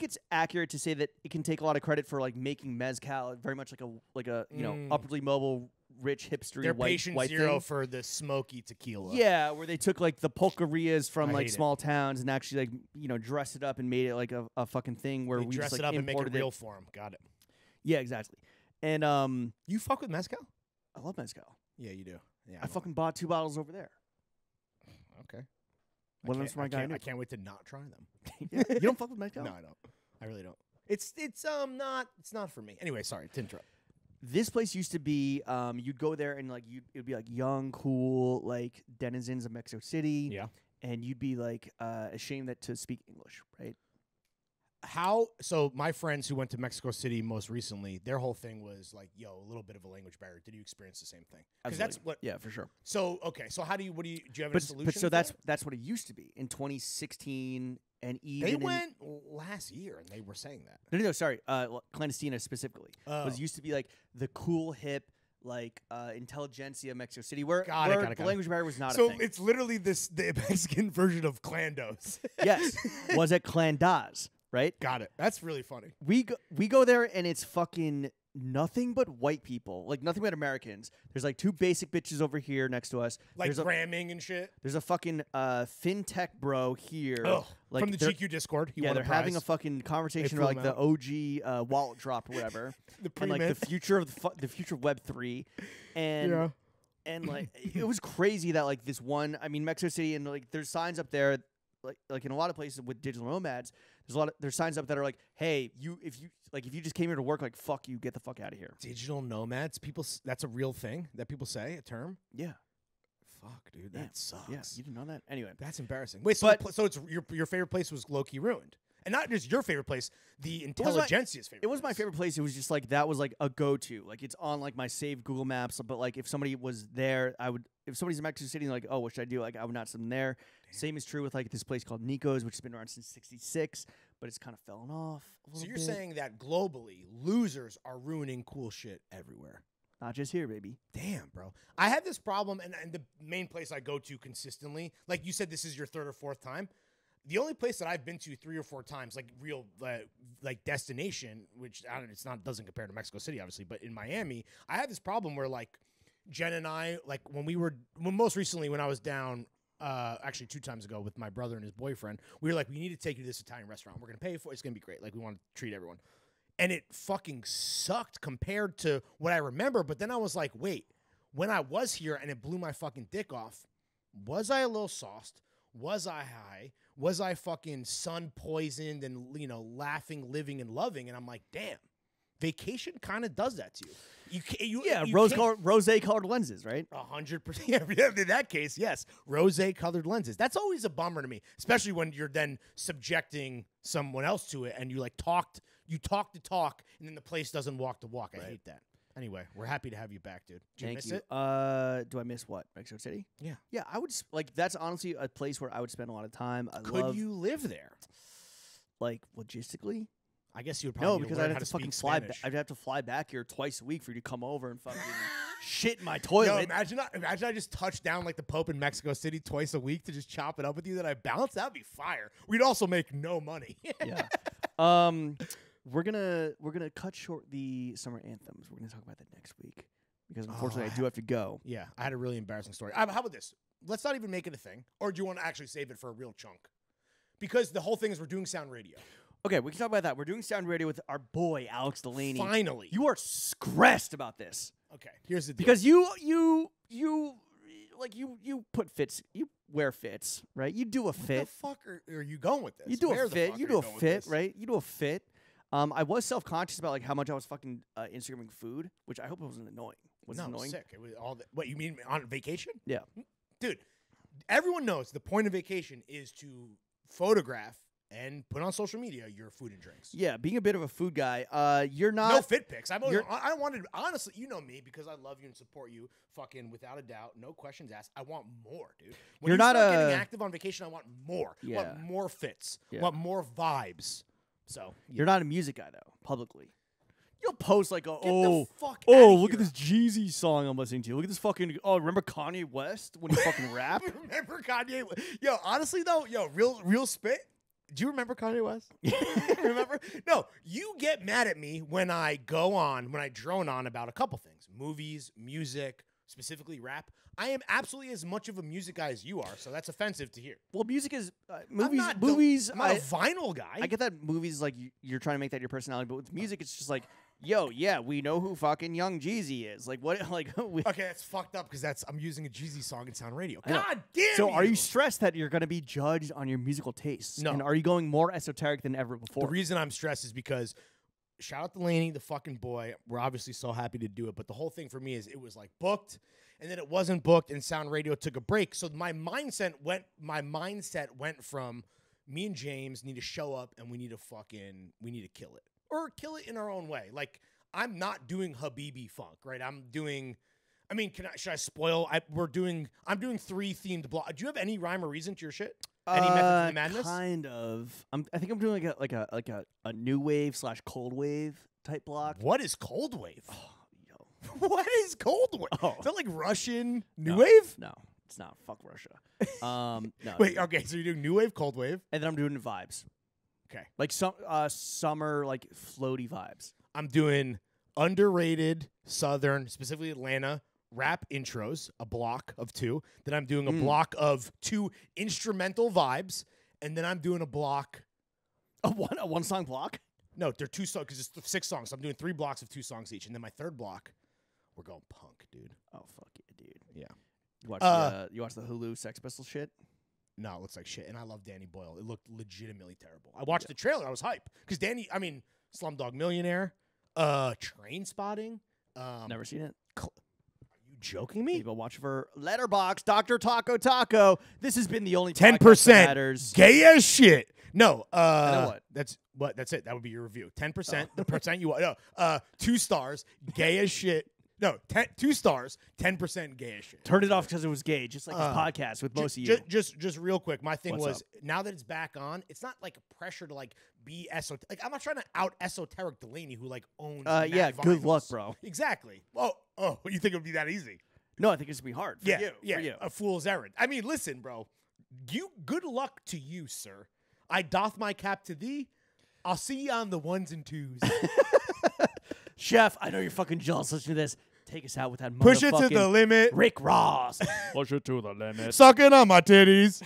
it's accurate to say that it can take a lot of credit for like making mezcal very much like a upwardly mobile, rich hipster They're white patient white zero thing. for the smoky tequila. Yeah, where they took like the pulquerias from I like hate it. small towns and actually like dressed it up and made it like a fucking thing where They we dress just it like up and make it imported real for them. Got it. Yeah, exactly. And You fuck with mezcal? I love mezcal. Yeah, you do. Yeah, I fucking bought 2 bottles over there. okay. One of them's for my guy. I can't wait to not try them. Yeah. You don't fuck with mezcal? No, I don't. I really don't. It's not for me. Anyway, sorry to interrupt. This place used to be you'd go there and like it'd be like young, cool, like denizens of Mexico City. Yeah. And you'd be like ashamed to speak English, right? So my friends who went to Mexico City most recently, their whole thing was like, yo, a little bit of a language barrier. Did you experience the same thing? Because that's what. Yeah, for sure. So okay, so do you have a solution? But so for that's what it used to be in 2016 and even they went last year and they were saying that. No, sorry. Clandestina specifically was used to be like the cool hip. Like intelligentsia Mexico City, where the language barrier was not a thing. So it's literally the Mexican version of Clandos. Yes, was it Clandas, right? Got it. That's really funny. We go there and it's fucking nothing but white people, like nothing but Americans. There's like two basic bitches over here next to us. Like there's gramming and shit. There's a fucking fintech bro here. Ugh, like from the GQ Discord. They're having a fucking conversation about like the OG wallet drop or whatever. And like the future of the future of Web3, and like it was crazy that like this one. I mean, Mexico City, and like there's signs up there, like in a lot of places with digital nomads. There's signs up that are like, hey, if you just came here to work, like fuck you, get the fuck out of here. Digital nomads, that's a real thing that people say, a term. Yeah. Fuck, dude, that sucks. Yeah, you didn't know that. Anyway, that's embarrassing. Wait, so it's your favorite place was low-key ruined. And not just your favorite place, the intelligentsia's favorite. It was my favorite place. It was just like that was like a go-to. Like it's on like my saved Google Maps. But like if somebody was there, if somebody's in Mexico City, like, oh, what should I do? Like I would not send them there. Damn. Same is true with like this place called Nico's, which has been around since '66, but it's kind of fallen off. So you're saying that globally, losers are ruining cool shit everywhere. Not just here, baby. Damn, bro. I had this problem, and the main place I go to consistently, like you said, this is your third or fourth time. The only place that I've been to 3 or 4 times, like real, like destination, which doesn't compare to Mexico City, obviously, but in Miami, I had this problem where like Jen and I, like most recently when I was down, actually 2 times ago with my brother and his boyfriend, we were like, we need to take you to this Italian restaurant. We're gonna pay for it. It's gonna be great. Like we want to treat everyone, and it fucking sucked compared to what I remember. But then I was like, wait, when I was here and it blew my fucking dick off, was I a little sauced? Was I high? Was I fucking sun poisoned and, laughing, living, and loving? And I'm like, damn, vacation kind of does that to you. Rose-colored lenses, right? 100%. Yeah, in that case, yes, rose-colored lenses. That's always a bummer to me, especially when you're then subjecting someone else to it and you talk the talk, and then the place doesn't walk the walk. I hate that. Anyway, we're happy to have you back, dude. Did you miss it? Do I miss what? Mexico City? Yeah. Yeah, I would that's honestly a place where I would spend a lot of time. Could you live there? Like logistically? I guess you would probably because I'd have to fucking fly. I'd have to fly back here twice a week for you to come over and fucking shit in my toilet. No, imagine I just touched down like the Pope in Mexico City twice a week to just chop it up with you. That I bounce. That'd be fire. We'd also make no money. Yeah. We're gonna cut short the summer anthems. We're gonna talk about that next week because unfortunately I do have to go. Yeah, I had a really embarrassing story. How about this? Let's not even make it a thing, or do you want to actually save it for a real chunk? Because the whole thing is we're doing sound radio. Okay, we can talk about that. We're doing sound radio with our boy Alex Delaney. Finally, you are stressed about this. Okay, here's the deal. Because you put fits. You wear fits, right? You do a fit. What the fuck are you going with this? You do a fit. You do a fit, right? You do a fit. I was self-conscious about like how much I was fucking Instagramming food, which I hope it wasn't annoying. Was it annoying? Sick. It was all what you mean on vacation? Yeah, dude. Everyone knows the point of vacation is to photograph and put on social media your food and drinks. Yeah, being a bit of a food guy, you're not. No fit pics. I wanted, honestly, you know me because I love you and support you, fucking without a doubt, no questions asked. I want more, dude. When you're not getting active on vacation, I want more. Yeah. I want more fits. I want more vibes. So you're not a music guy though, publicly. You'll post like, look at this Jeezy song I'm listening to. Look at this fucking. Oh, remember Kanye West when he fucking rapped? Remember Kanye? Yo, honestly though, real spit. Do you remember Kanye West? Remember? No, you get mad at me when I drone on about a couple things: movies, music, specifically rap. I am absolutely as much of a music guy as you are, so that's offensive to hear. Well, music is movies. I'm not a vinyl guy. I get that movies like you're trying to make that your personality, but with music, it's just like, yo, yeah, we know who fucking Young Jeezy is. Like what? Like okay, that's fucked up because I'm using a Jeezy song in Sound Radio. God damn. So are you stressed that you're going to be judged on your musical tastes? No. And are you going more esoteric than ever before? The reason I'm stressed is because shout out to Laney, the fucking boy. We're obviously so happy to do it, but the whole thing for me is it was like booked. And then it wasn't booked, and Sound Radio took a break. So my mindset went from me and James need to show up and we need to kill it. Or kill it in our own way. Like, I'm not doing Habibi funk, right? Should I spoil? I'm doing 3 themed blocks. Do you have any rhyme or reason to your shit? Any method to the madness? Kind of. I think I'm doing a new wave / cold wave type block. What is cold wave? Oh, yo. What is cold wave? Oh. Is that like Russian new No, wave? No, it's not. Fuck Russia. No. Wait, okay, so you're doing new wave, cold wave. And then I'm doing vibes. Okay. Like some summer, like floaty vibes. I'm doing underrated Southern, specifically Atlanta, rap intros, a block of 2. Then I'm doing a block of 2 instrumental vibes. And then I'm doing a block. A one song block? No, they're 2 songs because it's 6 songs. So I'm doing 3 blocks of 2 songs each. And then my 3rd block, we're going punk, dude. Oh, fuck yeah, dude. Yeah. You watch the Hulu Sex Pistols shit? No, it looks like shit. And I love Danny Boyle. It looked legitimately terrible. I watched the trailer. I was hype. Because Slumdog Millionaire, Train Spotting. Never seen it. Are you joking me? Maybe I'll watch for Letterbox, Dr. Taco. This has been the only podcast that 10% matters. gay as shit. No, then what? That's it. That would be your review. 10%. The percent you want. No, 2 stars. Gay as shit. No, 2 stars. 10% gay as shit. Turn it off because it was gay, just like this podcast with most of you. Just real quick. My thing What's was up? now that it's back on, it's not like a pressure to like be esoteric. Like I'm not trying to out esoteric Delaney who like owns. Yeah, Mad good Vinyls. luck, bro. Exactly. Oh, you think it would be that easy? No, I think it's gonna be hard for Yeah, you. yeah. For you. A fool's errand. I mean, listen, bro. Good luck to you, sir. I doth my cap to thee. I'll see you on the 1s and 2s. Chef, I know you're fucking jealous listening to this. Take us out with that Push it to the limit. Rick Ross. Push it to the limit. Sucking on my titties.